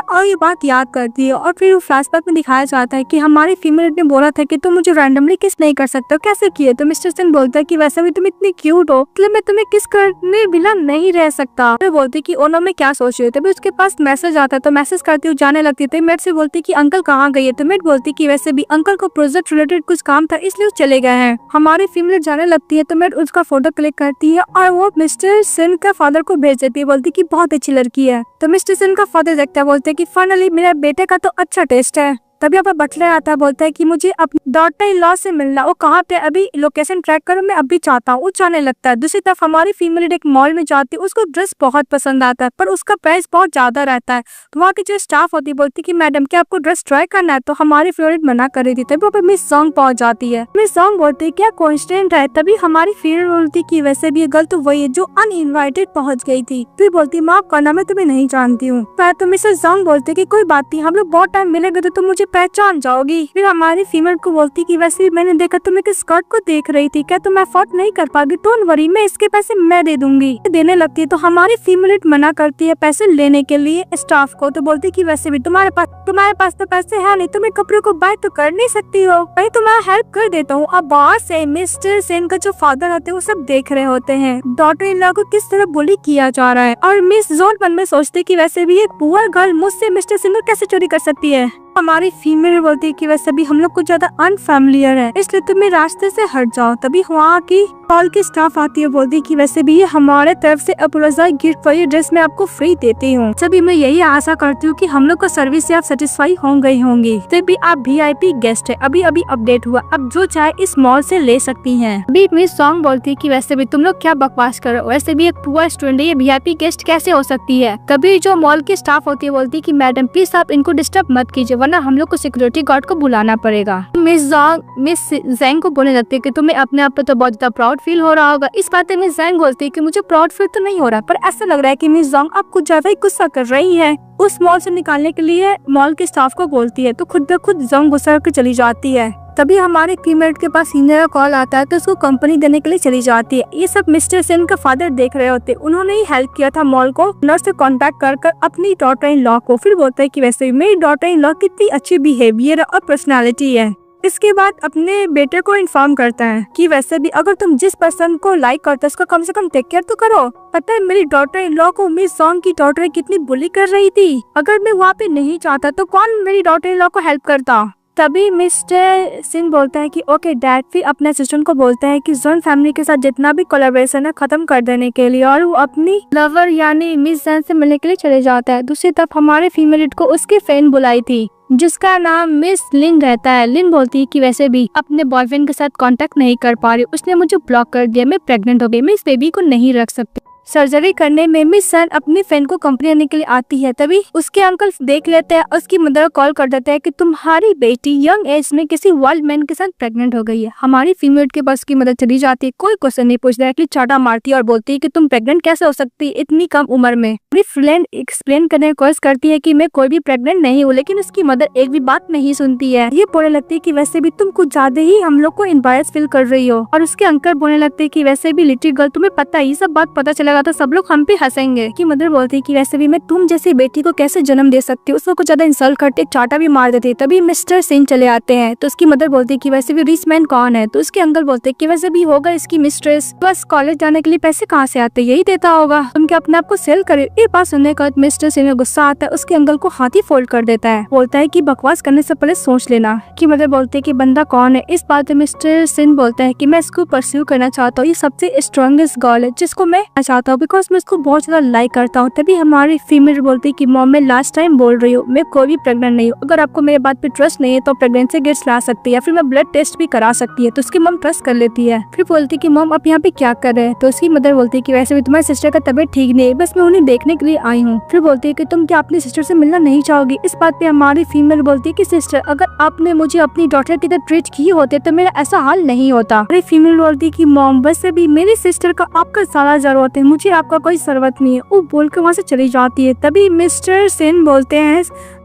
और ये बात याद करती है, और फिर फ्लैशबैक में दिखाया जाता है कि हमारी फीमेल ने बोला था कि तुम मुझे रैंडमली किस नहीं कर सकते हो, कैसे किए। तो मिस्टर सेन बोलता है कि वैसे भी तुम इतनी क्यूट हो, मतलब मैं तुम्हें किस करने बिना नहीं रह सकता। मैं बोलती कि ओनो में क्या सोच रहे थे। तभी उसके पास मैसेज आता है, तो मैसेज करती हूँ जाने लगती है। मेट से बोलती कि अंकल कहाँ गए। तो मेट बोलती कि वैसे भी अंकल को प्रोजेक्ट रिलेटेड कुछ काम था इसलिए वो चले गए हैं। हमारी फीमेल जाने लगती है तो मेट उसका फोटो क्लिक करती है और वो मिस्टर सेन का फादर को भेज देती है, बोलती कि बहुत अच्छी लड़की है। तो मिस्टर सेन का फादर देखता है, बोलते कि फाइनली मेरे बेटे का तो अच्छा टेस्ट है। तभी यहाँ पर बटलर आता है, बोलता है कि मुझे अपनी डॉटर इन लॉ से मिलना, वो कहाँ पे अभी लोकेशन ट्रैक करो, मैं अभी चाहता हूँ। वो जाने लगता है। दूसरी तरफ हमारी फीमेल एक मॉल में जाती है, उसको ड्रेस बहुत पसंद आता है पर उसका प्राइस बहुत ज्यादा रहता है। तो वहाँ की जो स्टाफ होती है बोलती कि मैडम क्या आपको ड्रेस ट्राई करना है। तो हमारी फेवरेट मना कर रही थी। तभी वहाँ पर मिस सॉन्ग पहुंच जाती है। मिस सॉन्ग बोलती क्या कोइंसिडेंट है। तभी हमारी फेवरेट बोलती की वैसे भी ये गर्ल तो वही है जो अनइनवाइटेड पहुँच गई थी। फिर बोलती माफ करना मैं तुम्हें नहीं जानती हूँ। तो मिसेस सॉन्ग बोलती की कोई बात नहीं, हम लोग बहुत टाइम मिलेंगे तो तुम मुझे पहचान जाओगी। फिर हमारी फीमेल को बोलती कि वैसे मैंने देखा तुम एक स्कर्ट को देख रही थी, क्या तुम अफोर्ड नहीं कर पाओगी। डोंट वरी, मैं इसके पैसे मैं दे दूंगी। देने लगती है तो हमारी फीमेल मना करती है पैसे लेने के लिए स्टाफ को। तो बोलती कि वैसे भी तुम्हारे पास तो पैसे है नहीं, तुम कपड़े को बाय तो कर नहीं सकती हो, भाई तुम्हारा हेल्प कर देता हूँ। अब बाहर से मिस्टर सेन का जो फादर होते हैं वो सब देख रहे होते हैं डॉटर इन लॉ को किस तरह बुली किया जा रहा है। और मिस जोन मन में सोचते कि वैसे भी एक पुअर गर्ल मुझसे मिस्टर सेन को कैसे चोरी कर सकती है। हमारी फीमेल बोलती है कि वैसे भी हम लोग कुछ ज्यादा अनफैमिलियर है इसलिए तुम्हें रास्ते से हट जाओ। तभी वहाँ की हॉल की स्टाफ आती है, बोलती कि वैसे भी ये हमारे तरफ से अपोलोजाइज गिफ्ट फॉर ये ड्रेस मैं आपको फ्री देती हूँ। तभी मैं यही आशा करती हूँ कि हम लोग को सर्विस से आप सेटिस्फाई हो गई होंगी। तभी आप VIP गेस्ट है, अभी अभी अपडेट हुआ, अब जो चाहे इस मॉल से ले सकती हैं। अभी मिस सॉन्ग बोलती है कि वैसे भी तुम लोग क्या बकवास कर रहे हो, वैसे भी एक पुअर स्टूडेंट है, ये VIP गेस्ट कैसे हो सकती है। तभी जो मॉल की स्टाफ होती है बोलती कि मैडम प्लीज आप इनको डिस्टर्ब मत कीजिए वरना हम लोग को सिक्योरिटी गार्ड को बुलाना पड़ेगा। मिस जैंग को बोलने लगती है कि तुम्हें अपने आप पे तो बहुत ज्यादा प्राउड फील हो रहा होगा। इस बात में मिस जैंग बोलती है कि मुझे प्राउड फील तो नहीं हो रहा, पर ऐसा लग रहा है कि मिस जैंग आप कुछ ज्यादा ही गुस्सा कर रही है। उस मॉल से निकालने के लिए मॉल के स्टाफ को बोलती है तो खुद ब खुद जंग गुस्सा करके चली जाती है। तभी हमारे फीमेल के पास सीनियर का कॉल आता है तो उसको कंपनी देने के लिए चली जाती है। ये सब मिस्टर सेन का फादर देख रहे होते, उन्होंने ही हेल्प किया था मॉल को नर्स से कांटेक्ट कर अपनी डॉटर इन लॉ को। फिर बोलता है कि वैसे मेरी डॉटर इन लॉ कितनी अच्छी बिहेवियर और पर्सनालिटी है। इसके बाद अपने बेटे को इन्फॉर्म करता है कि वैसे भी अगर तुम जिस पर्सन को लाइक करते हो उसका कम से कम टेक केयर तो करो। पता है मेरी डॉटर इन लॉ को मिस सॉन्ग की डॉटर कितनी बुली कर रही थी, अगर मैं वहाँ पे नहीं चाहता तो कौन मेरी डॉटर इन लॉ को हेल्प करता। तभी मिस्टर सिन बोलता है कि ओके डैड। फिर अपने असिस्टेंट को बोलता है कि जॉन फैमिली के साथ जितना भी कोलैबोरेशन है खत्म कर देने के लिए, और वो अपनी लवर यानी मिस जैन से मिलने के लिए चले जाता है। दूसरी तरफ हमारे फीमेल लीड को उसकी फ्रेंड बुलाई थी जिसका नाम मिस लिन रहता है। लिन बोलती है कि वैसे भी अपने बॉयफ्रेंड के साथ कांटेक्ट नहीं कर पा रही, उसने मुझे ब्लॉक कर दिया, मैं प्रेग्नेंट हो गई, मैं इस बेबी को नहीं रख सकती। सर्जरी करने में मिस सन अपनी फ्रेंड को कंपनी आने के लिए आती है। तभी उसके अंकल देख लेते हैं, उसकी मदर कॉल कर देते हैं कि तुम्हारी बेटी यंग एज में किसी वर्ल्ड मैन के साथ प्रेग्नेंट हो गई है। हमारी फीमेल के पास की मदर चली जाती है, कोई क्वेश्चन नहीं पूछता है कि चाटा मारती है और बोलती है कि तुम प्रेग्नेंट कैसे हो सकती है इतनी कम उम्र में। मेरी फ्रेंड एक्सप्लेन करने की कोशिश करती है कि मैं कोई भी प्रेग्नेंट नहीं हूँ, लेकिन उसकी मदर एक भी बात नहीं सुनती है। ये बोलने लगती है कि वैसे भी तुम कुछ ज्यादा ही हम लोग को एम्बैरेस फील कर रही हो, और उसके अंकल बोलने लगते हैं कि वैसे भी लिटिल गर्ल तुम्हें पता है ये सब बात पता चलेगा तो सब लोग हम पे हंसेंगे। की मदर बोलती है कि वैसे भी मैं तुम जैसी बेटी को कैसे जन्म दे सकती हूँ, उसको कुछ ज्यादा इंसल्ट करते चाटा भी मार देती। तभी मिस्टर सिंह चले आते हैं तो उसकी मदर बोलती है कि वैसे भी रिच मैन कौन है, तो उसके अंकल बोलते हैं कि वैसे भी होगा इसकी मिस्ट्रेस, बस कॉलेज जाने के लिए पैसे कहाँ से आते यही देता होगा, तुम क्या अपने आप को सेल करे। ये बात सुनने के बाद मिस्टर सिंह गुस्सा आता है, उसके अंकल को हाथी फोल्ड कर देता है, बोलता है कि बकवास करने से पहले सोच लेना। की मदर बोलती है कि बंदा कौन है। इस बात में मिस्टर सिंह बोलता है कि मैं इसको परस्यू करना चाहता हूँ, ये सबसे स्ट्रॉन्गेस्ट गर्ल है जिसको मैं चाहता हूँ बिकॉज मैं इसको बहुत ज्यादा लाइक करता हूँ। तभी हमारी फीमेल बोलती है कि मॉम मैं लास्ट टाइम बोल रही हूँ, मैं कोई भी प्रेग्नेंट नहीं हूँ, अगर आपको मेरे बात पे ट्रस्ट नहीं है तो प्रेगनेंसी किट्स ला सकती है या फिर मैं ब्लड टेस्ट भी करा सकती है। तो उसकी मॉम ट्रस्ट कर लेती है। फिर बोलती है कि मॉम आप यहाँ पे क्या कर रहे हैं, तो उसकी मदर बोलती है कि वैसे भी तुम्हारी सिस्टर का तबीयत ठीक नहीं है, बस मैं उन्हें देखने के लिए आई हूँ। फिर बोलती है कि तुम क्या अपनी सिस्टर से मिलना नहीं चाहोगी। इस बात पे हमारी फीमेल बोलती है कि सिस्टर अगर आपने मुझे अपनी डॉटर की तरह ट्रीट किए होते तो मेरा ऐसा हाल नहीं होता। हमारी फीमेल बोलती है कि मॉम वैसे भी मेरी सिस्टर का आपका सारा जरूरत है, मुझे आपका कोई जरूरत नहीं है। वो बोल के वहाँ से चली जाती है। तभी मिस्टर सेन बोलते हैं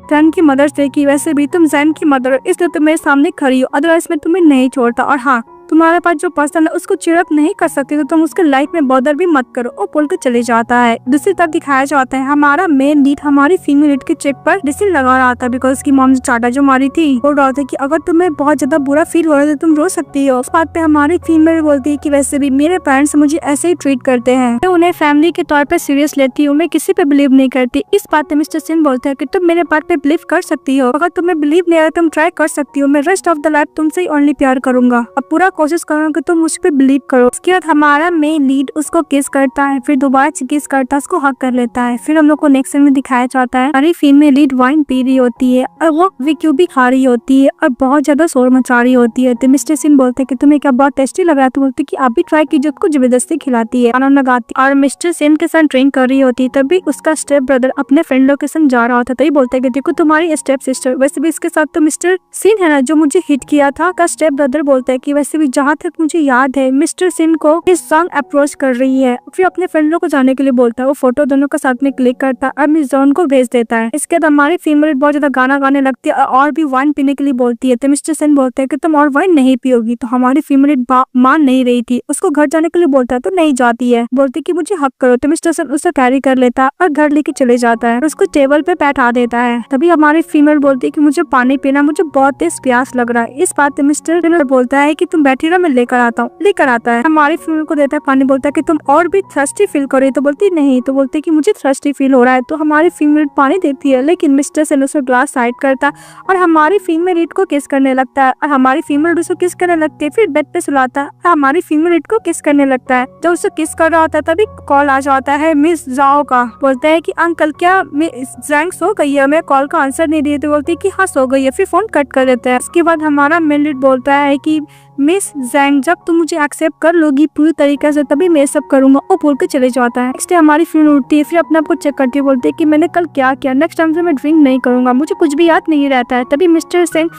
जैन की मदर से कि वैसे भी तुम जैन की मदर हो इसलिए तुम मेरे सामने खड़ी हो, अदरवाइज मैं तुम्हें नहीं छोड़ता, और हाँ तुम्हारे पास जो पर्सन है उसको चिड़अप नहीं कर सकते तो तुम उसके लाइफ में बॉदर भी मत करो। वो बोल के चले जाता है। दूसरी तरफ दिखाया जाता है हमारा मेन लीड हमारी फीमेल लीड के चेक पर डिसिल लगा रहा था बिकॉज उसकी मॉम चाटा जो मारी थी बोल रहा था कि अगर तुम्हें बहुत ज्यादा बुरा फील हो रहा है तो तुम रो सकती हो। उस बात पे हमारी फीमेल बोलती है कि वैसे भी मेरे पेरेंट्स मुझे ऐसे ही ट्रीट करते हैं, मैं उन्हें फैमिली के तौर पर सीरियस लेती हूँ, मैं किसी पे बिलीव नहीं करती। इस बात पे मिस्टर सिंह बोलते हैं कि तुम मेरे बात पे बिलीव कर सकती हो, अगर तुम्हें बिलीव नहीं आया तुम ट्राई कर सकती हो, मैं रेस्ट ऑफ द लाइफ तुमसे ही ओनली प्यार करूंगा, अब पूरा कोशिश करूंगा तुम मुझ पे बिलीव करो। उसके बाद हमारा मेन लीड उसको किस करता है, फिर दोबारा किस करता है, उसको हक कर लेता है। फिर हम लोग को नेक्स्ट सीन में दिखाया जाता है हमारी फीमेल लीड वाइन पी रही होती है और वो विक्यू भी खा रही होती है और बहुत ज्यादा शोर मचा रही होती है। तो मिस्टर सिंह बोलते हैं कि तुम्हें क्या बहुत टेस्टी लग रहा है, तो बोलते कि आप भी ट्राई कीजिए, उसको जबरदस्ती खिलाती है, खाना लगाती और मिस्टर सिंह के साथ ड्रिंक कर रही होती है। तभी उसका स्टेप ब्रदर अपने फ्रेंड लोग के संग जा रहा होता है। तभी बोलते हैं कि देखो तुम्हारी स्टेप सिस्टर, वैसे भी इसके साथ तो मिस्टर सिंह है ना जो मुझे हिट किया था। का स्टेप ब्रदर बोलता है कि वैसे भी जहाँ तक मुझे याद है मिस्टर सिंह को इस सॉन्ग अप्रोच कर रही है, फिर अपने फ्रेंडों को जाने के लिए बोलता है। वो फोटो दोनों के साथ में क्लिक करता है और मिस जॉन को भेज देता है। इसके बाद हमारी फीमेल बहुत ज्यादा गाना गाने लगती है और भी वाइन पीने के लिए बोलती है। तो मिस्टर सिंह बोलते हैं कि तुम और वाइन नहीं पियोगी, तो हमारी फीमेल मान नहीं रही थी, उसको घर जाने के लिए बोलता है तो नहीं जाती है, बोलती कि मुझे हक करो। तो मिस्टर सिंह उसे कैरी कर लेता है और घर लेके चले जाता है, उसको टेबल पे बैठा देता है। तभी हमारी फीमेल बोलती है कि मुझे पानी पीना, मुझे बहुत तेज प्यास लग रहा है। इस बात पे मिस्टर सिंह बोलता है कि तुम बैठी रहो मैं लेकर आता हूँ। लेकर आता है, हमारी फीमेल को देता है पानी, बोलता है कि तुम और भी थर्स्टी फील कर रही, तो बोलती नहीं, तो बोलती कि मुझे थर्स्टी फील हो रहा है। तो हमारी फीमेल पानी देती है, लेकिन मिस्टर सिंह उसे ग्लास साइड करता और हमारी फीमेल लीड को किस करने लगता है और हमारी फीमेल उसको किस करने लगती है, फिर बेड पे सुलाता है और हमारी फीमेल लीड को किस करने लगता है। जब उसे किस कर रहा होता है तभी कॉल आ जाता है मिस जाओ का, बोलता है कि अंकल क्या जैंग सो गई है, मैं कॉल का आंसर नहीं दिए, तो बोलती है कि हाँ सो गई है, फिर फोन कट कर देता है। उसके बाद हमारा मेन लीड बोलता है कि मिस जैंग जब तुम मुझे एक्सेप्ट कर लोगी पूरी तरीके से तभी मैं सब करूंगा। वो बोल के चले जाता है। नेक्स्ट हमारी फीमेल उठती है, फिर अपने आप को चेक करती है, बोलती है कि मैंने कल क्या किया, नेक्स्ट टाइम से मैं ड्रिंक नहीं करूंगा, मुझे कुछ भी याद नहीं रहता है। तभी मिस्टर सिंह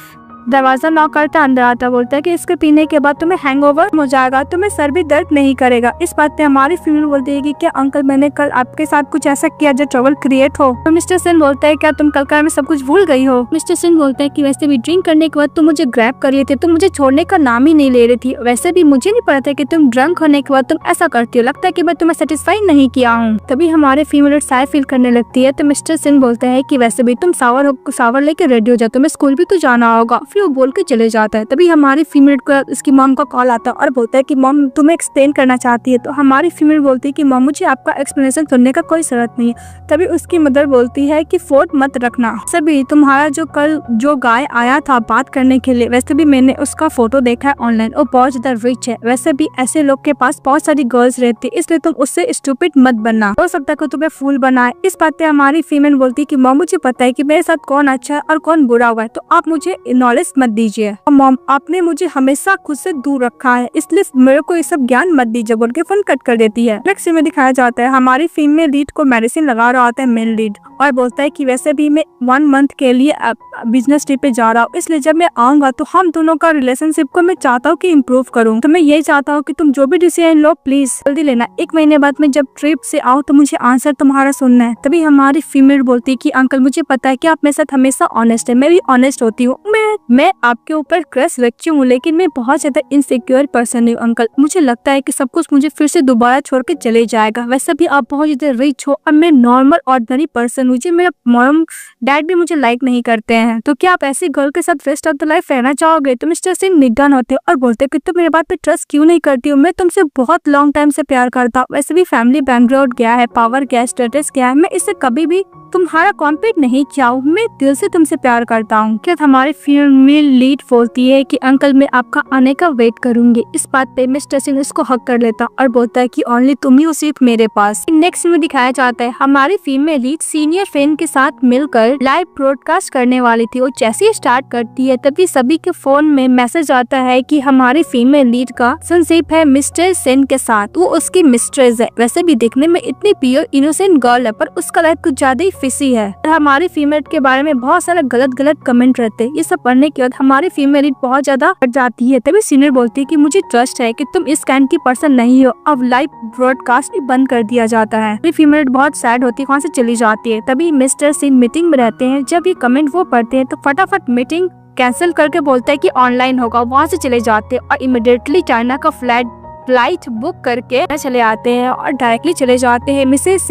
दरवाजा नॉक करता अंदर आता, बोलता है कि इसके पीने के बाद तुम्हें हैंगओवर हो जाएगा, तुम्हें सर भी दर्द नहीं करेगा। इस बात पे हमारी फीमेल बोलती है कि क्या अंकल मैंने कल आपके साथ कुछ ऐसा किया जो ट्रबल क्रिएट हो? तो मिस्टर सेन बोलता है क्या तुम कल का में सब कुछ भूल गई हो? मिस्टर सेन बोलता है कि वैसे भी ड्रिंक करने के बाद तुम मुझे ग्रैब कर लिए थे, तुम मुझे छोड़ने का नाम ही नहीं ले रही थी। वैसे भी मुझे नहीं पता था कि तुम ड्रंक होने के बाद तुम ऐसा करती हो, लगता है कि मैं तुम्हें सेटिस्फाई नहीं किया हूँ। तभी हमारे फीमेल सैड फील करने लगती है। तो मिस्टर सेन बोलता है कि वैसे भी तुम सावर लेके रेडी हो जाओ, तुम्हें स्कूल भी तो जाना होगा। फिर वो बोल के चले जाता है। तभी हमारी फीमेल को इसकी मॉम का कॉल आता है और बोलता है कि मॉम तुम्हें एक्सप्लेन करना चाहती है। तो हमारी फीमेल बोलती है कि मॉम मुझे आपका एक्सप्लेनेशन सुनने का कोई जरूरत नहीं है। तभी उसकी मदर बोलती है कि फोर्ट मत रखना, सभी तुम्हारा जो कल जो गाय आया था बात करने के लिए, वैसे भी मैंने उसका फोटो देखा है ऑनलाइन, वो बहुत ज्यादा रिच है। वैसे भी ऐसे लोग के पास बहुत सारी गर्ल्स रहती है, इसलिए तुम उससे स्टूपिड मत बनना, हो सकता है कि तुम्हें फूल बनाए। इस बात पे हमारी फीमेल बोलती है कि मॉम मुझे पता है कि मेरे साथ कौन अच्छा है और कौन बुरा हुआ है, तो आप मुझे नॉलेज मत दीजिए। मॉम आपने मुझे हमेशा खुद से दूर रखा है, इसलिए मेरे को ये सब ज्ञान मत दीजिए, बोल के फोन कट कर देती है। नेक्स्ट में दिखाया जाता है हमारी फीमेल लीड को मेडिसिन लगा रहा होता है मेल लीड, और बोलता है कि वैसे भी मैं 1 मंथ के लिए बिजनेस ट्रिप पे जा रहा हूँ, इसलिए जब मैं आऊंगा तो हम दोनों का रिलेशनशिप को मैं चाहता हूँ कि इम्प्रूव करूँ। तो मैं यही चाहता हूँ कि तुम जो भी डिसीजन लो प्लीज जल्दी लेना। 1 महीने बाद में जब ट्रिप से आओ तो मुझे आंसर तुम्हारा सुनना है। तभी हमारी फीमेल बोलती है कि अंकल मुझे पता है कि आप मेरे साथ हमेशा ऑनेस्ट है, मैं भी ऑनेस्ट होती हूँ, मैं आपके ऊपर क्रश रखती हूँ, लेकिन मैं बहुत ज्यादा इनसिक्योर पर्सन हूँ अंकल। मुझे लगता है कि सब कुछ मुझे फिर से दोबारा छोड़ के चले जाएगा। वैसे भी आप बहुत ज्यादा रिच हो और मैं नॉर्मल ऑर्डिनरी पर्सन हूँ, मेरा मॉम डैड भी मुझे लाइक नहीं करते हैं, तो क्या आप ऐसी गर्ल के साथ रेस्ट ऑफ द लाइफ रहना चाहोगे? तो मिस्टर सिंह निगन होते और बोलते कि तुम मेरे बात पे ट्रस्ट क्यों नहीं करती हो, मैं तुमसे बहुत लॉन्ग टाइम से प्यार करता हूँ। वैसे भी फैमिली बैकग्राउंड क्या है, पावर क्या है, स्टेटस क्या है, मैं इससे कभी भी तुम्हारा कॉम्पीट नहीं किया हूँ, मैं दिल से तुमसे प्यार करता हूँ। क्या हमारी फीमेल लीड बोलती है कि अंकल मैं आपका आने का वेट करूंगी। इस बात पे मिस्टर सिंह उसको हक कर लेता और बोलता है कि ओनली तुम ही हो सिर्फ मेरे पास। नेक्स्ट में दिखाया जाता है हमारी फीमेल लीड सीनियर फ्रेंड के साथ मिलकर लाइव ब्रॉडकास्ट करने वाली थी। वो जैसे ही स्टार्ट करती है तभी सभी के फोन में मैसेज आता है कि हमारी फीमेल लीड का रिलेशनशिप है मिस्टर सेन के साथ, वो उसकी मिस्ट्रेस है। वैसे भी देखने में इतनी प्योर इनोसेंट गर्ल है पर उसका लाइफ कुछ ज्यादा ही फिशी है। हमारी फीमेल के बारे में बहुत सारे गलत कमेंट रहते हैं। ये सब पढ़ने के बाद हमारी फीमेल बहुत ज्यादा हट जाती है। तभी सीनियर बोलती है कि मुझे ट्रस्ट है कि तुम इस काइंड की पर्सन नहीं हो। अब लाइव ब्रॉडकास्ट भी बंद कर दिया जाता है। फीमेल बहुत सैड होती है, वहाँ से चली जाती है। तभी मिस्टर सिंह मीटिंग में रहते हैं। जब ये कमेंट वो पढ़ते हैं तो फटाफट मीटिंग कैंसिल करके बोलता है कि ऑनलाइन होगा। वहाँ से चले जाते हैं और इमीडिएटली चाइना का फ्लाइट बुक करके चले आते हैं और डायरेक्टली चले जाते हैं मिसेस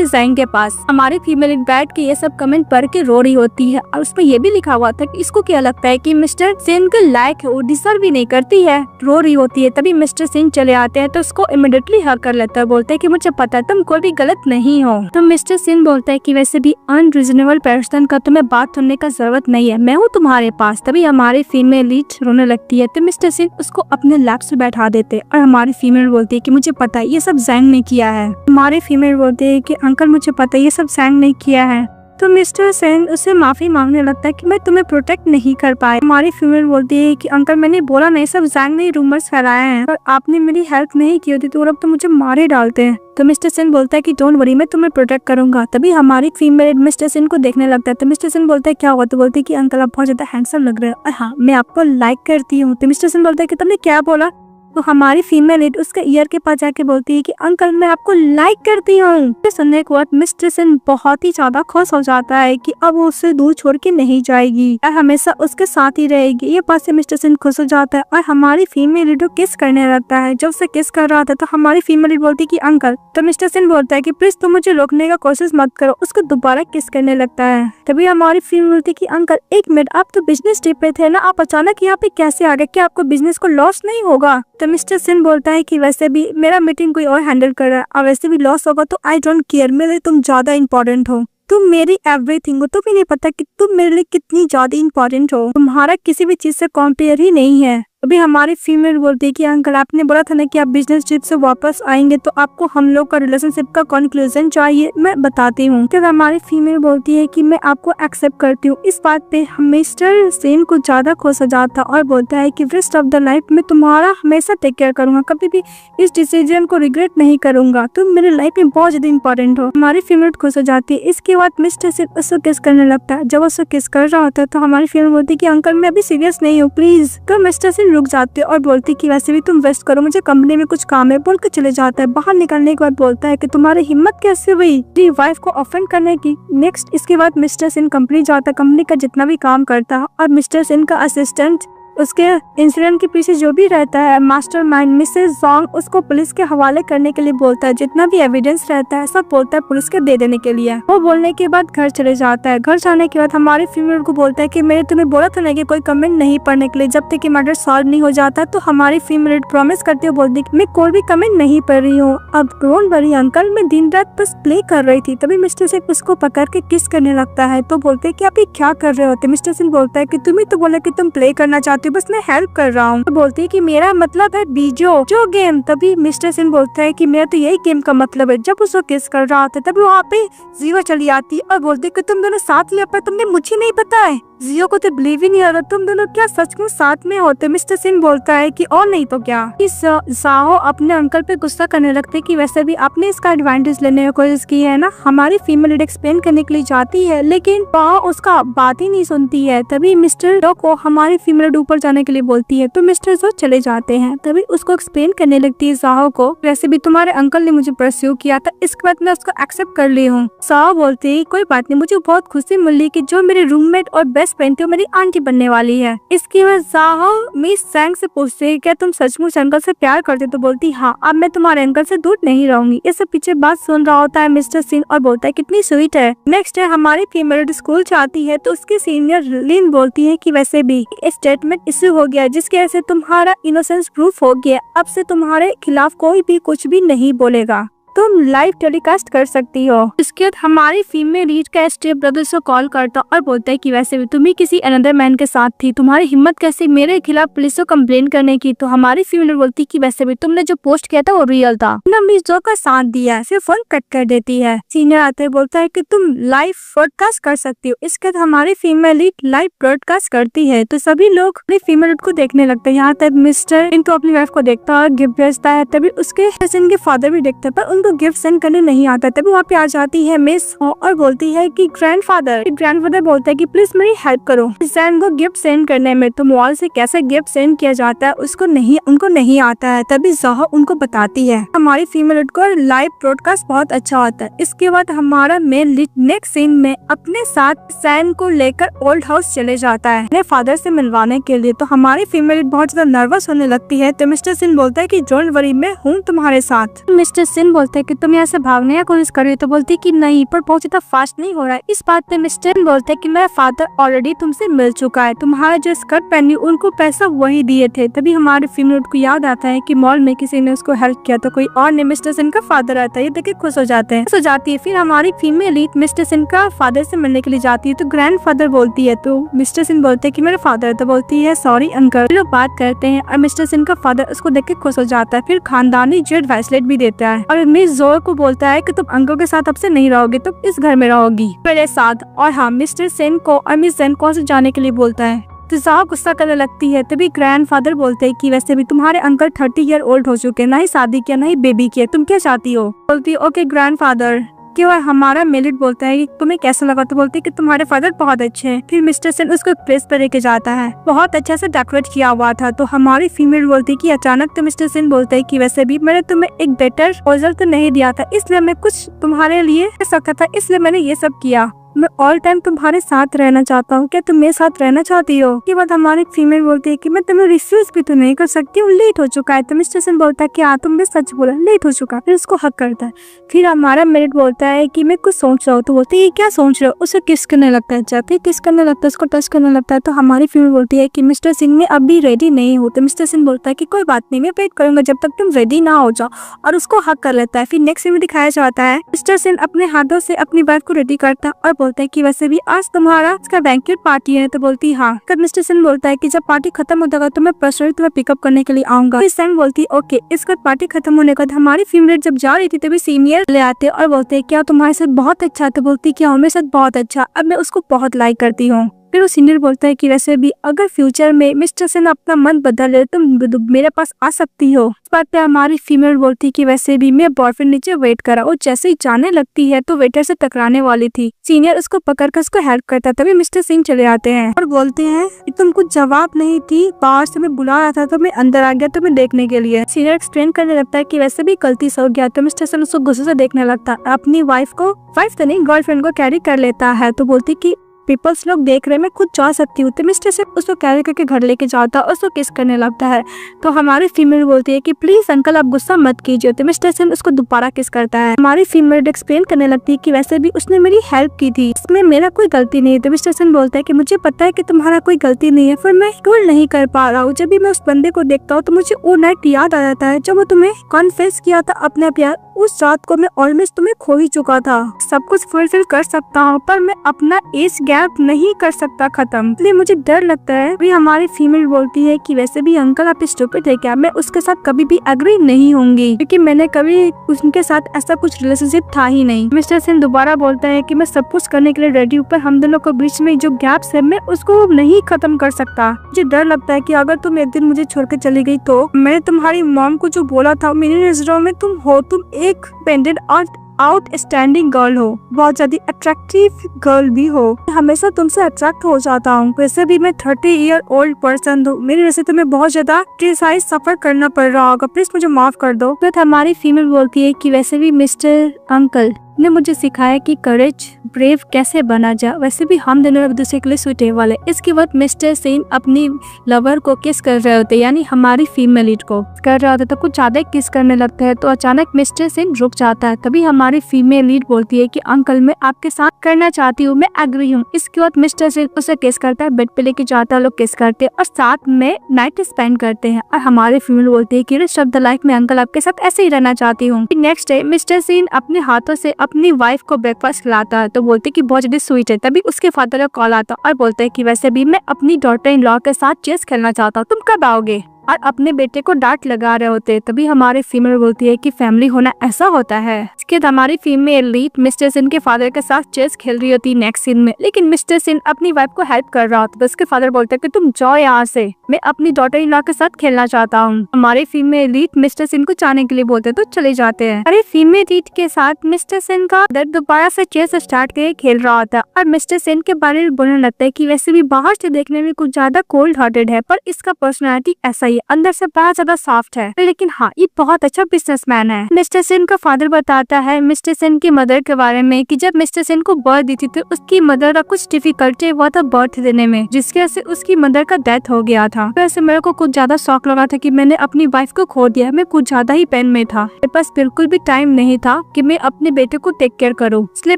जैंग के पास। हमारी फीमेल बैठ के ये सब कमेंट पढ़ के रो रही होती है और उसमें ये भी लिखा हुआ था कि इसको क्या लगता है कि मिस्टर सेन के लायक है, वो डिजर्व भी नहीं करती है, रो रही होती है। तभी मिस्टर सिंह चले आते हैं तो उसको इमीडिएटली हक कर लेता है, बोलते है कि मुझे पता है तुम कोई भी गलत नहीं हो। तो मिस्टर सिंह बोलता है कि वैसे भी अनरीजनेबल पर्सन का तुम्हें बात सुनने का जरूरत नहीं है, मैं हूँ तुम्हारे पास। तभी हमारी फीमेल लीड रोने लगती है तो मिस्टर सिंह उसको अपने लैप से बैठा देते और हमारी फीमेल बोलती है कि मुझे पता है ये सब जैंग ने किया है। हमारी फीमेल बोलती है कि अंकल मुझे पता है ये सब जैंग ने किया है। तो मिस्टर सेन उससे माफी मांगने लगता है कि मैं तुम्हें प्रोटेक्ट नहीं कर पाया। हमारी फीमेल बोलती है कि अंकल मैंने बोला नहीं, सब जैंग ने रूमर्स फैलाए हैं और आपने मेरी हेल्प नहीं की होती तो अब तो मुझे मारे डालते हैं। तो मिस्टर सेन बोलता है कि डोंट वरी, मैं तुम्हें प्रोटेक्ट करूंगा। तभी हमारी फीमेल मिस्टर सेन को देखने लगता है। तो मिस्टर सेन बोलता है क्या हुआ? तो बोलती है कि अंकल आप बहुत ज्यादा हैंडसम लग रहे हो और हाँ मैं आपको लाइक करती हूँ। तो मिस्टर सेन बोलता है कि तुमने क्या बोला? तो हमारी फीमेल लीड उसके ईयर के पास जाके बोलती है कि अंकल मैं आपको लाइक करती हूँ। सुनने के बाद मिस्टर सेन बहुत ही ज्यादा खुश हो जाता है कि अब वो उससे दूर छोड़ के नहीं जाएगी और हमेशा उसके साथ ही रहेगी। ये बात से मिस्टर सेन खुश हो जाता है और हमारी फीमेल लीड किस करने लगता है। जब उसे किस कर रहा था तो हमारी फीमेल लीड बोलती है कि अंकल। तो मिस्टर सेन बोलता है कि प्लीज तुम मुझे रोकने का कोशिश मत करो। उसको दोबारा किस करने लगता है। तभी हमारी फीमेल बोलती है कि अंकल एक मिनट, आप तो बिजनेस ट्रिप पे थे ना, आप अचानक यहाँ पे कैसे आ गए? क्या आपको बिजनेस को लॉस नहीं होगा? तो मिस्टर सिंह बोलता है कि वैसे भी मेरा मीटिंग कोई और हैंडल कर रहा है और वैसे भी लॉस होगा तो आई डोंट केयर, मेरे लिए तुम ज्यादा इंपॉर्टेंट हो, तुम मेरी एवरीथिंग हो। तुम्हें नहीं पता कि तुम मेरे लिए कितनी ज्यादा इंपॉर्टेंट हो, तुम्हारा किसी भी चीज से कंपेयर ही नहीं है। अभी हमारी फीमेल बोलती है कि अंकल आपने बोला था ना कि आप बिजनेस ट्रिप से वापस आएंगे तो आपको हम लोग का रिलेशनशिप का कंक्लूजन चाहिए, मैं बताती हूँ। फिर हमारी फीमेल बोलती है कि मैं आपको एक्सेप्ट करती हूँ। इस बात पे मिस्टर सेन को ज्यादा खुश हो जाता और बोलता है कि रेस्ट ऑफ द लाइफ में तुम्हारा हमेशा टेक केयर करूंगा, कभी भी इस डिसीजन को रिग्रेट नहीं करूंगा, तुम मेरे लाइफ में बहुत ज्यादा इंपॉर्टेंट हो। हमारी फीमेल खुश हो जाती है। इसके बाद मिस्टर सेन उसको किस करने लगता है। जब उसको किस कर रहा होता है तो हमारी फीमेल बोलती है कि अंकल मैं अभी सीरियस नहीं हूँ प्लीज। तो मिस्टर सेन रुक जाते और बोलती कि वैसे भी तुम रेस्ट करो, मुझे कंपनी में कुछ काम है, बोल के चले जाता है। बाहर निकलने के बाद बोलता है कि तुम्हारी हिम्मत कैसे हुई मेरी वाइफ को ऑफेंड करने की। नेक्स्ट इसके बाद मिस्टर सेन कंपनी जाता है, कंपनी का जितना भी काम करता है और मिस्टर सेन का असिस्टेंट उसके इंसिडेंट के पीछे जो भी रहता है मास्टरमाइंड मिसेस जोंग उसको पुलिस के हवाले करने के लिए बोलता है। जितना भी एविडेंस रहता है सब बोलता है पुलिस के दे देने के लिए। वो बोलने के बाद घर चले जाता है। घर जाने के बाद हमारी फीमेल को बोलता है कि मैंने तुम्हें बोला था ना कि कोई कमेंट नहीं पढ़ने के लिए जब तक कि मैटर सॉल्व नहीं हो जाता। तो हमारी फीमेल प्रॉमिस करती है, बोलती मैं कोई भी कमेंट नहीं पढ़ रही हूँ, अब डोंट वरी अंकल, मैं दिन रात बस प्ले कर रही थी। तभी मिस्टर सेन उसको पकड़ के किस करने लगता है। तो बोलते है कि आप ये क्या कर रहे होते। मिस्टर सेन बोलता है कि तुम्हें तो बोला कि तुम प्ले करना चाहते हो, बस मैं हेल्प कर रहा हूँ। तो बोलती है कि मेरा मतलब है बीजो जो गेम। तभी मिस्टर सेन बोलता है कि मेरा तो यही गेम का मतलब है। जब उसको किस कर रहा होता है तभी वहाँ पे जीवा चली आती है और बोलती है कि तुम दोनों साथ ले, पर तुमने मुझे नहीं बताया। जियो को तो बिलीव ही नहीं आ रहा, तुम दोनों क्या सच में साथ में होते। मिस्टर सेन बोलता है कि और नहीं तो क्या। जाहो अपने अंकल पे गुस्सा करने लगते कि वैसे भी आपने इसका एडवांटेज लेने की कोशिश की है ना। हमारी फीमेल लीड एक्सप्लेन करने के लिए जाती है लेकिन उसका बात ही नहीं सुनती है। तभी मिस्टर डॉ को हमारी फीमेल ऊपर जाने के लिए बोलती है तो मिस्टर जो चले जाते हैं। तभी उसको एक्सप्लेन करने लगती है जाहो को, वैसे भी तुम्हारे अंकल ने मुझे परस्यू किया था, इसके बाद मैं उसको एक्सेप्ट कर ली हूँ। जाहो बोलती है कोई बात नहीं, मुझे बहुत खुशी मिली कि जो मेरे रूममेट और बेस्ट फ्रेंड थी मेरी आंटी बनने वाली है। इसके बाद जाहो मिस सैंग से पूछते है क्या तुम सचमुच अंकल से प्यार करते। तो बोलती हाँ, अब मैं तुम्हारे अंकल से दूर नहीं रहूंगी। इससे पीछे बात सुन रहा होता है मिस्टर सेन और बोलता है कितनी स्वीट है। नेक्स्ट है हमारी फीमेल स्कूल जाती है तो उसकी सीनियर लिन बोलती है कि वैसे भी स्टेटमेंट इश्यू हो गया जिसकी वजह से तुम्हारा इनोसेंस प्रूफ हो गया, अब से तुम्हारे खिलाफ कोई भी कुछ भी नहीं बोलेगा, तुम लाइव टेलीकास्ट कर सकती हो। इसके बाद हमारी फीमेल लीड का स्टेप ब्रदर से कॉल करता और बोलता है कि वैसे भी तुम ही किसी अनदर मैन के साथ थी, तुम्हारी हिम्मत कैसे मेरे खिलाफ पुलिस को कंप्लेन करने की। तो हमारी फीमेल बोलती कि वैसे भी तुमने जो पोस्ट किया था वो रियल था, मिस जो का साथ दिया। फिर फोन कट कर देती है। सीनियर आते बोलता है कि तुम लाइव ब्रॉडकास्ट कर सकती हो। इसके बाद हमारी फीमेल लीड लाइव ब्रॉडकास्ट करती है तो सभी लोग अपनी फीमेल लीड को देखने लगते हैं। यहाँ तक मिस्टर इनको अपनी वाइफ को देखता है और गिफ्ट भेजता है। तभी उसके कजिन के फादर भी देखते हैं पर उनको गिफ्ट सेंड करने नहीं आता। तभी वहाँ पे आ जाती है मिस और बोलती है कि ग्रैंडफादर बोलता है कि प्लीज मेरी हेल्प करो जैन को गिफ्ट सेंड करने में। तो मॉल से कैसे गिफ्ट सेंड किया जाता है उनको नहीं आता है। तभी जाहो उनको बताती है। हमारी फीमेल को लाइव ब्रॉडकास्ट बहुत अच्छा होता है। इसके बाद हमारा मेन लीड नेक्स्ट सीन में अपने साथ सैन को लेकर ओल्ड हाउस चले जाता है अपने फादर से मिलवाने के लिए। तो हमारी फीमेल लीड बहुत ज्यादा नर्वस होने लगती है। तो मिस्टर सिन बोलता है कि डोंट वरी, मैं हूँ तुम्हारे साथ। मिस्टर सिन बोलता है कि तुम यहाँ से भागने की कोशिश कर रही हो। तो बोलती है कि नहीं, पर बहुत ज्यादा फास्ट नहीं हो रहा है। इस बात पे मिस्टर सिन बोलते है कि मेरा फादर ऑलरेडी तुमसे मिल चुका है, तुम्हारा जो स्कर्ट पहनी उनको पैसा वही दिए थे। तभी हमारे फीमेल को याद आता है कि मॉल में किसी ने उसको हेल्प किया तो कोई और ने। मिस्टर सिन का फादर आता है, ये देख के खुश हो जाते हैं, खुश हो जाती है। फिर हमारी फीमेल लीड मिस्टर सिन का फादर से मिलने के लिए जाती है। तो ग्रैंडफादर बोलती है तो मिस्टर सिन बोलते है कि मेरा फादर है। तो बोलती है सॉरी अंकल। लोग बात करते हैं और मिस्टर सिन का फादर उसको देख के खुश हो जाता है। फिर खानदानी जेड ब्रेसलेट भी देता है और मिस जोर को बोलता है कि तुम अंकल के साथ अब से नहीं रहोगे, तुम इस घर में रहोगी मेरे साथ। और हाँ, मिस्टर सेन को और मिस जेन को से जाने के लिए बोलता है। तो जाओ गुस्सा करने लगती है। तभी ग्रैंडफादर बोलते हैं कि वैसे भी तुम्हारे अंकल 30 ईयर ओल्ड हो चुके हैं, ना ही शादी किया ना ही बेबी किया, तुम क्या चाहती हो। बोलती है ओके ग्रैंडफादर। क्यों हमारा मेलिट बोलता है कि तुम्हें कैसा लगा। तो बोलती है कि तुम्हारे फादर बहुत अच्छे हैं। फिर मिस्टर सेन उसको प्लेस पर लेके जाता है, बहुत अच्छा से डेकोरेट किया हुआ था। तो हमारी फीमेल बोलती है कि अचानक। तो मिस्टर सेन बोलते है कि वैसे भी मैंने तुम्हें एक बेटर प्रपोजल तो नहीं दिया था, इसलिए मैं कुछ तुम्हारे लिए कर सकता था, इसलिए मैंने ये सब किया। मैं ऑल टाइम तुम्हारे साथ रहना चाहता हूँ, क्या तुम मेरे साथ रहना चाहती हो। के बाद हमारी फीमेल बोलती है कि मैं तुम्हें रिफ्यूज भी तो नहीं कर सकती हूँ, लेट हो चुका है। तो मिस्टर सेन बोलता है कि हाँ तुमने सच बोला, लेट हो चुका। फिर उसको हक करता है। फिर हमारा मेरिट बोलता है कि मैं कुछ सोच रहा हूँ। तो बोलती है क्या सोच रहे हो। उसे किस करने लगता है, जाते किस करने लगता है, उसको टच करने लगता है। तो हमारी फीमेल बोलती है कि मिस्टर सिंह में अभी रेडी नहीं हो। तो मिस्टर सिंह बोलता है कि कोई बात नहीं, मैं वेट करूंगा जब तक तुम रेडी ना हो जाओ, और उसको हक कर लेता है। फिर नेक्स्ट सीन में दिखाया जाता है मिस्टर सिंह अपने हाथों से अपनी वाइफ को रेडी करता है और बोलता है कि वैसे भी आज तुम्हारा इसका बैंकेट पार्टी है। तो बोलती हाँ। तब मिस्टर सेन बोलता है कि जब पार्टी खत्म हो जाएगा तो मैं पर्सनली तुम्हें पिकअप करने के लिए आऊंगा। फिर सैम बोलती है ओके। इसका पार्टी खत्म होने के बाद हमारी फीमेल जब जा रही थी तभी सीनियर ले आते और बोलते है क्या तुम्हारे साथ बहुत अच्छा। तो बोलती क्या मेरे साथ बहुत अच्छा, अब मैं उसको बहुत लाइक करती हूँ। फिर वो सीनियर बोलता है कि वैसे भी अगर फ्यूचर में मिस्टर सेन अपना मन बदल ले तो मेरे पास आ सकती हो। इस बात पे हमारी फीमेल बोलती है कि वैसे भी मैं बॉयफ्रेंड नीचे वेट करा। वो जैसे ही जाने लगती है तो वेटर से टकराने वाली थी। सीनियर उसको पकड़कर उसको हेल्प करता, तभी मिस्टर सिंह चले आते हैं और बोलते हैं कि तुम कुछ जवाब नहीं थी, बाहर से मैं बुला रहा था तो मैं अंदर आ गया तुम्हें देखने के लिए। सीनियर एक्सप्लेन करने लगता है कि वैसे भी गलती से हो गया। तो मिस्टर सेन उसको गुस्से से देखने लगता है, अपनी वाइफ तो नहीं गर्लफ्रेंड को कैरी कर लेता है। तो बोलती कि पीपल्स लोग देख रहे, मैं खुद जा सकती हूँ। तो मिस्टर सेन उसको कैरी करके घर लेके जाता और उसको किस करने लगता है। तो हमारी फीमेल बोलती है कि प्लीज अंकल आप गुस्सा मत कीजिए। तो मिस्टर सेन उसको दोबारा किस करता है। हमारी फीमेल एक्सप्लेन करने लगती है कि वैसे भी उसने मेरी हेल्प की थी, इसमें मेरा कोई गलती नहीं है। तो मिस्टर सेन बोलता है कि मुझे पता है कि तुम्हारा कोई गलती नहीं है, पर मैं टोल नहीं कर पा रहा हूँ। जब भी मैं उस बंदे को देखता हूँ तो मुझे वो नाइट याद आ जाता है जब वो तुम्हें कॉन्फेस किया था अपने प्यार। उस रात को मैं ऑलमोस्ट तुम्हें खो ही चुका था। सब कुछ फुलफिल कर सकता हूँ पर मैं अपना एज गैप नहीं कर सकता खत्म, इसलिए मुझे डर लगता है। भी हमारी फीमेल बोलती है कि वैसे भी अंकल आप स्टूपिड है क्या, मैं उसके साथ कभी भी एग्री नहीं होंगी क्योंकि मैंने कभी उनके साथ ऐसा कुछ रिलेशनशिप था ही नहीं। मिस्टर सेन दोबारा बोलता है कि मैं सब कुछ करने के लिए रेडी हूँ, पर हम दोनों के बीच में जो गैप्स है मैं उसको नहीं खत्म कर सकता। मुझे डर लगता है कि अगर तुम एक दिन मुझे छोड़ के चली गई तो मैंने तुम्हारी मॉम को जो बोला था, मेरी नजरों में तुम हो, तुम एक पेंडेंट और आउटस्टैंडिंग गर्ल हो, बहुत ज्यादा अट्रैक्टिव गर्ल भी हो, हमेशा तुमसे अट्रैक्ट हो जाता हूँ। वैसे भी मैं 30 ईयर ओल्ड पर्सन हूँ, मेरी वजह से तुम्हें बहुत ज्यादा क्रिटिसाइज सफर करना पड़ रहा होगा, प्लीज मुझे माफ कर दो। फिर हमारी फीमेल बोलती है कि वैसे भी मिस्टर अंकल ने मुझे सिखाया कि करेज ब्रेव कैसे बना जाए, वैसे भी हम दोनों एक दूसरे के लिए सुटेबल है। इसके बाद मिस्टर सेन अपनी लवर को किस कर रहे होते, यानी हमारी फीमेल लीड को कर रहे होते, तो कुछ ज्यादा किस करने लगते हैं। तो अचानक मिस्टर सेन रुक जाता है, तभी हमारी फीमेल लीड बोलती है कि अंकल मैं आपके साथ करना चाहती हूँ, मैं एग्री हूँ। इसके बाद मिस्टर सेन उसे किस करता है, बेड पे लेके जाता है, लोग किस करते हैं और साथ में नाइट स्पेंड करते हैं। और हमारी फीमेल बोलती है कि शब्द लाइफ में अंकल आपके साथ ऐसे ही रहना चाहती हूँ। नेक्स्ट डे मिस्टर सेन अपने हाथों से अपनी वाइफ को ब्रेकफास्ट खिलाता है, तो बोलते कि बहुत ज्यादा स्वीट है। तभी उसके फादर का कॉल आता और बोलते हैं कि वैसे भी मैं अपनी डॉटर इन लॉ के साथ चेस खेलना चाहता हूँ, तुम कब आओगे, और अपने बेटे को डांट लगा रहे होते। तभी हमारी फीमेल बोलती है कि फैमिली होना ऐसा होता है। इसके बाद हमारी फीमेल लीड मिस्टर सेन के फादर के साथ चेस खेल रही होती नेक्स्ट सीन में, लेकिन मिस्टर सेन अपनी वाइफ को हेल्प कर रहा होता। तो उसके फादर बोलते हैं कि तुम जाओ यहाँ से, मैं अपनी डॉटर इन लॉ के साथ खेलना चाहता हूँ। हमारे फीमेल लीड मिस्टर सेन को जाने के लिए बोलते हैं, तो चले जाते हैं। अरे फीमेल लीड के साथ मिस्टर सेन का दोबारा से चेस स्टार्ट करके खेल रहा होता है और मिस्टर सेन के बारे में बोलने लगता है कि वैसे भी बाहर से देखने में कुछ ज्यादा कोल्ड हार्टेड है, पर इसका पर्सनैलिटी ऐसा ही है, अंदर से बहुत ज्यादा सॉफ्ट है, लेकिन हाँ ये बहुत अच्छा बिजनेसमैन है। मिस्टर सेन का फादर बताता है मिस्टर सेन की मदर के बारे में कि जब मिस्टर सेन को बर्थ दी थी तो उसकी मदर का कुछ डिफिकल्टी हुआ था बर्थ देने में, जिसकी वजह से उसकी मदर का डेथ हो गया था। वैसे मेरे को कुछ ज्यादा शौक लगा था कि मैंने अपनी वाइफ को खो दिया, मैं कुछ ज्यादा ही पेन में था, मेरे पास बिल्कुल भी टाइम नहीं था कि मैं अपने बेटे को टेक केयर करूँ, इसलिए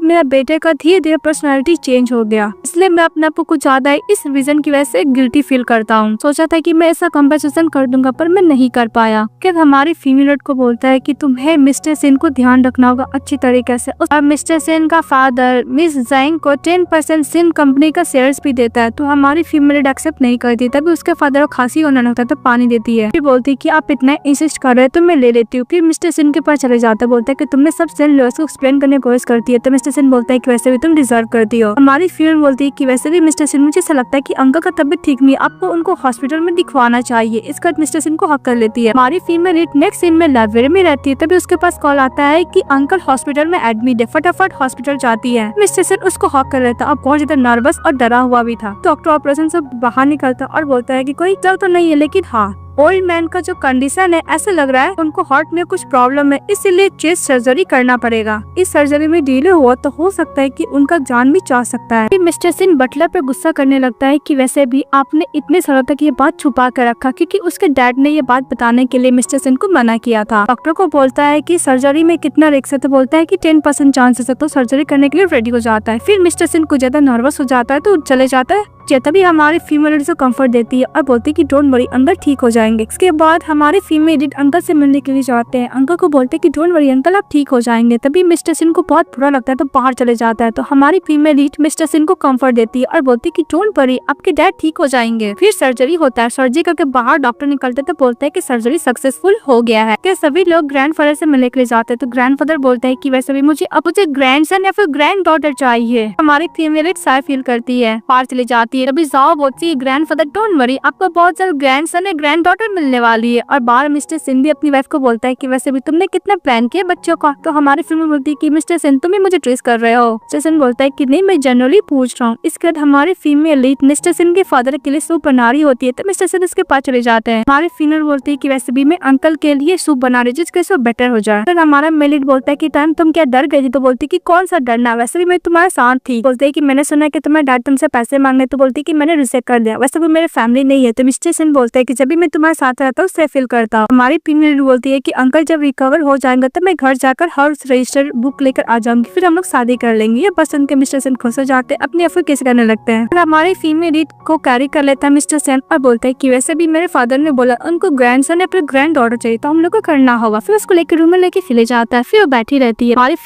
मेरा बेटे का धीरे धीरे पर्सनैलिटी चेंज हो गया, इसलिए मैं अपने आप को कुछ ज्यादा इस रीजन की वजह से गिल्टी फील करता हूँ। सोचा था कि मैं ऐसा कंपनसेशन कर दूंगा पर मैं नहीं कर पाया। फिर हमारी फीमेल को बोलता है कि तुम्हें मिस्टर सेन को ध्यान रखना होगा अच्छी तरीके से। और मिस्टर सेन का फादर मिस जैंग को 10% सिन कंपनी का शेयर्स भी देता है, तो हमारी फीमेल एक्सेप्ट नहीं करती। तभी उसके फादर को खांसी होने लगता है तो पानी देती है, फिर बोलती है कि आप इतना इंसिस्ट कर रहे हो तो मैं ले लेती हूँ। फिर मिस्टर सेन के पास चले जाता है, बोलता है कि तुमने सब सेन लॉस को एक्सप्लेन करने की कोशिश करती है, तो मिस्टर सेन बोलता है कि वैसे भी तुम डिजर्व करती हो। हमारी फीमेल बोलती है कि वैसे भी मिस्टर सेन मुझे ऐसा लगता है कि अंकल का तबीयत ठीक नहीं, आपको उनको हॉस्पिटल में दिखवाना चाहिए। इसका मिस्टर सेन को हक कर लेती है। हमारी फीमेल नेक्स्ट सीन में लाइब्रेरी में रहती है, तभी उसके पास कॉल आता है कि अंकल हॉस्पिटल में एडमिट है, फटाफट हॉस्पिटल जाती है। मिस्टर सेन उसको हक कर लेता और बहुत ज्यादा नर्वस और डरा हुआ भी था। डॉक्टर ऑपरेशन से बाहर निकलता और बोलता है कि कोई डर तो नहीं है, लेकिन हाँ ओल्ड मैन का जो कंडीशन है ऐसे लग रहा है उनको हार्ट में कुछ प्रॉब्लम है, इसीलिए चेस्ट सर्जरी करना पड़ेगा। इस सर्जरी में डिले हुआ तो हो सकता है कि उनका जान भी जा सकता है। फिर मिस्टर सेन बटलर पे गुस्सा करने लगता है कि वैसे भी आपने इतने सालों तक ये बात छुपा कर रखा, क्योंकि उसके डैड ने ये बात बताने के लिए मिस्टर सेन को मना किया था। डॉक्टर को बोलता है कि सर्जरी में कितना रिस्क है, तो बोलता है कि 10% चांसेस है, तो सर्जरी करने के लिए रेडी हो जाता है। फिर मिस्टर सेन को ज्यादा नर्वस हो जाता है तो चले जाता है तभी हमारी फीमेल लीड को कंफर्ट देती है और बोलती है कि डोंट वरी अंकल ठीक हो जाएंगे। इसके बाद हमारे फीमेल लीड अंकल से मिलने के लिए जाते हैं। अंकल को बोलते हैं कि डोंट वरी अंकल आप ठीक हो जाएंगे। तभी मिस्टर सिन को बहुत बुरा लगता है तो बाहर चले जाता है। तो हमारी फीमेल लीड मिस्टर सिन को कंफर्ट देती है और बोलती है कि डोंट वरी आपके डैड ठीक हो जाएंगे। फिर सर्जरी होता है। सर्जरी करके बाहर डॉक्टर निकलते तो बोलते हैं कि सर्जरी सक्सेसफुल हो गया है। कि सभी लोग ग्रैंडफादर से मिलने के लिए जाते हैं तो ग्रैंडफादर बोलते हैं कि वैसे भी मुझे ग्रैंडसन या फिर ग्रैंड डॉटर चाहिए। हमारी फीमेल लीड साय फील करती है, बाहर चली जाती है। तभी जाओ बोलती है ग्रैंडफादर डोंट वरी आपको बहुत सारे ग्रैंडसन या ग्रैंड डॉटर मिलने वाली है। और बाहर मिस्टर सिन भी अपनी वाइफ को बोलता है कि वैसे भी तुमने कितना प्लान किया बच्चों का। तो हमारी फीमेल बोलती है कि मिस्टर सिन तुम ही मुझे ट्रेस कर रहे हो। मिस्टर सिन बोलता है कि नहीं मैं जनरली पूछ रहा हूँ। इसके बाद हमारी फीमेल लीड मिस्टर सिन के फादर के लिए सूप बना रही होती है तो मिस्टर सिन उसके पास चले जाते हैं। हमारी फीमेल बोलती है कि वैसे भी मैं अंकल के लिए सूप बना रही जिसके से बेटर हो जाए। तो हमारा मेल लीड बोलता है कि टाइम तुम क्या डर गई थी। तो बोलती कि कौन सा डरना, वैसे भी मैं तुम्हारे साथ थी। बोलते है कि मैंने सुना कि तुम्हारे डैड तुमसे पैसे मांगने। तो बोलती कि मैंने रिजेक्ट कर दिया, वैसे भी मेरे फैमिली नहीं है। तो मिस्टर सिन बोलते है कि जब भी मैं तुम्हारे साथ रहता हूँ उससे फील करता हूँ। हमारी फीमेल बोलती है कि अंकल जब रिकवर हो जाएंगे तो मैं घर जाकर हाउस रजिस्टर बुक लेकर आ जाऊंगी, फिर हम लोग शादी कर लेंगे। ये पसंद के मिस्टर सिन खुश हो जाते अपने अफर किस करने लगते हैं। और हमारी फीमेल लीड को कैरी कर लेता है मिस्टर सिन और बोलते है कि वैसे भी मेरे फादर ने बोला उनको ग्रैंडसन या फिर ग्रैंड डॉटर चाहिए तो हम लोग को करना होगा। फिर उसको लेकर रूम में लेके चले जाता है। फिर वो बैठी रहती है। हमारी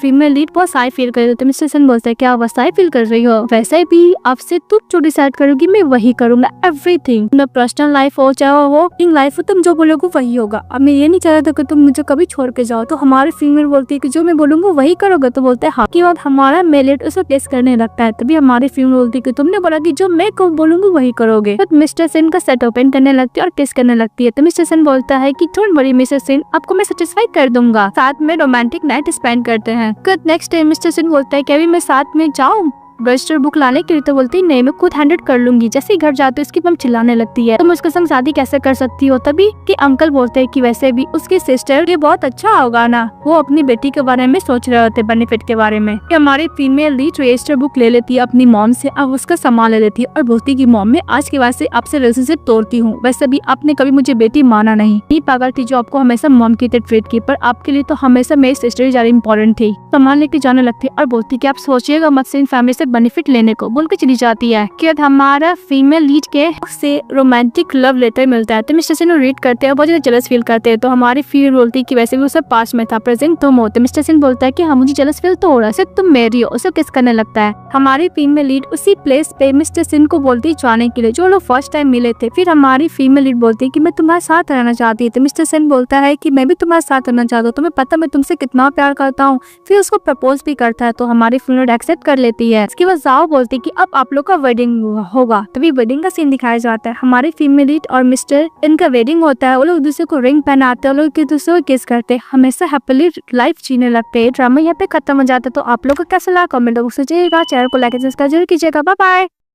फीमेल लीड बहुत साई फील कर रही है। मिस्टर सिन बोलता है क्या आप साई फील कर रही हो, वैसे भी आपसे तुम जो डिसाइड करोगी मैं वही करूंगा एवरीथिंग। तुम्हारा पर्सनल लाइफ हो चाहे वो वर्किंग लाइफ हो तुम जो बोलोगे वही होगा। अब मैं ये नहीं चाहता कि तुम मुझे कभी छोड़ के जाओ। तो हमारी फीमेल बोलती है कि जो मैं बोलूंगा वही करोगे। तो बोलते हैं हाँ। के बाद हमारा मेल लीड उसको टेस्ट करने लगता है। तभी हमारी फीमेल बोलती है कि तुमने बोला कि जो मैं बोलूंगा वही करोगे। तो मिस्टर सिन का सेट ओपन करने लगती है और टेस्ट करने लगती है। तो मिस्टर सिन बोलता है कि डोंट वरी मिस्टर सिन आपको मैं सेटिस्फाई कर दूंगा। साथ में रोमांटिक नाइट स्पेंड करते हैं। नेक्स्ट डे मिस्टर सिन बोलता है कि अभी मैं साथ में जाऊँ रजिस्टर बुक लाने के लिए। तो बोलती है नहीं मैं खुद हैंडल कर लूंगी। जैसे ही घर जाते उसकी मम चिल्लाने लगती है तुम उसके संग शादी कैसे कर सकती हो। तभी कि अंकल बोलते हैं कि वैसे भी उसकी सिस्टर ये बहुत अच्छा होगा ना, वो अपनी बेटी के बारे में सोच रहे होते बेनिफिट के बारे में। हमारी फीमेल लीड रजिस्टर बुक ले लेती है अपनी मॉम से, अब उसका सामान ले लेती है और बोलती है कि मॉम मैं आज के बाद से आपसे रिलेशनशिप तोड़ती हूँ। वैसे भी आपने कभी मुझे बेटी माना नहीं, पागल थी जो आपको हमेशा मॉम की तरह ट्रीट की, पर आपके लिए तो हमेशा मेरी सिस्टर ज्यादा इंपॉर्टेंट थी। सामान लेके जाने लगती है और बोलती कि आप सोचिएगा मत से इन फैमिली से बेनिफिट लेने को बोल के चली जाती है। कि हमारा फीमेल लीड के से रोमांटिक लव लेटर मिलता है। तो मिस्टर सिन रीड करते हैं बहुत ज्यादा जेलस फील करते हैं। तो हमारी फीमेल बोलती है कि वैसे भी वो सब पास में था, प्रेजेंट तुम हो। तो मिस्टर सिन बोलता है कि हाँ मुझे जेलस फील तो हो रहा है, सिर्फ तुम मेरी हो। उसे किस करने लगता है। हमारी फीमेल लीड उसी प्लेस पे मिस्टर सिन को बोलती है जाने के लिए जो लोग फर्स्ट टाइम मिले थे। फिर हमारी फीमेल लीड बोलती है कि मैं तुम्हारे साथ रहना चाहती हूँ। तो मिस्टर सिन बोलता है कि मैं भी तुम्हारे साथ रहना चाहता हूँ, तुम्हें पता मैं तुमसे कितना प्यार करता हूँ। फिर उसको प्रपोज भी करता है। तो हमारी फीमेल एक्सेप्ट कर लेती है। इसके बाद जाओ बोलती है कि अब आप लोग का वेडिंग होगा। तभी वेडिंग का सीन दिखाया जाता है। हमारी फीमेल लीड और मिस्टर इनका वेडिंग होता है। वो लोग दूसरे को रिंग पहनाते हैं, वो लोग एक दूसरे को किस करते हैं, हमेशा हैप्पीली लाइफ जीने लगते हैं। ड्रामा यहाँ पे खत्म हो जाता है। तो आप लोग का कैसा लगा कमेंट बॉक्स में चैनल को लाइक सब्सक्राइब जरूर कीजिएगा। Bye bye.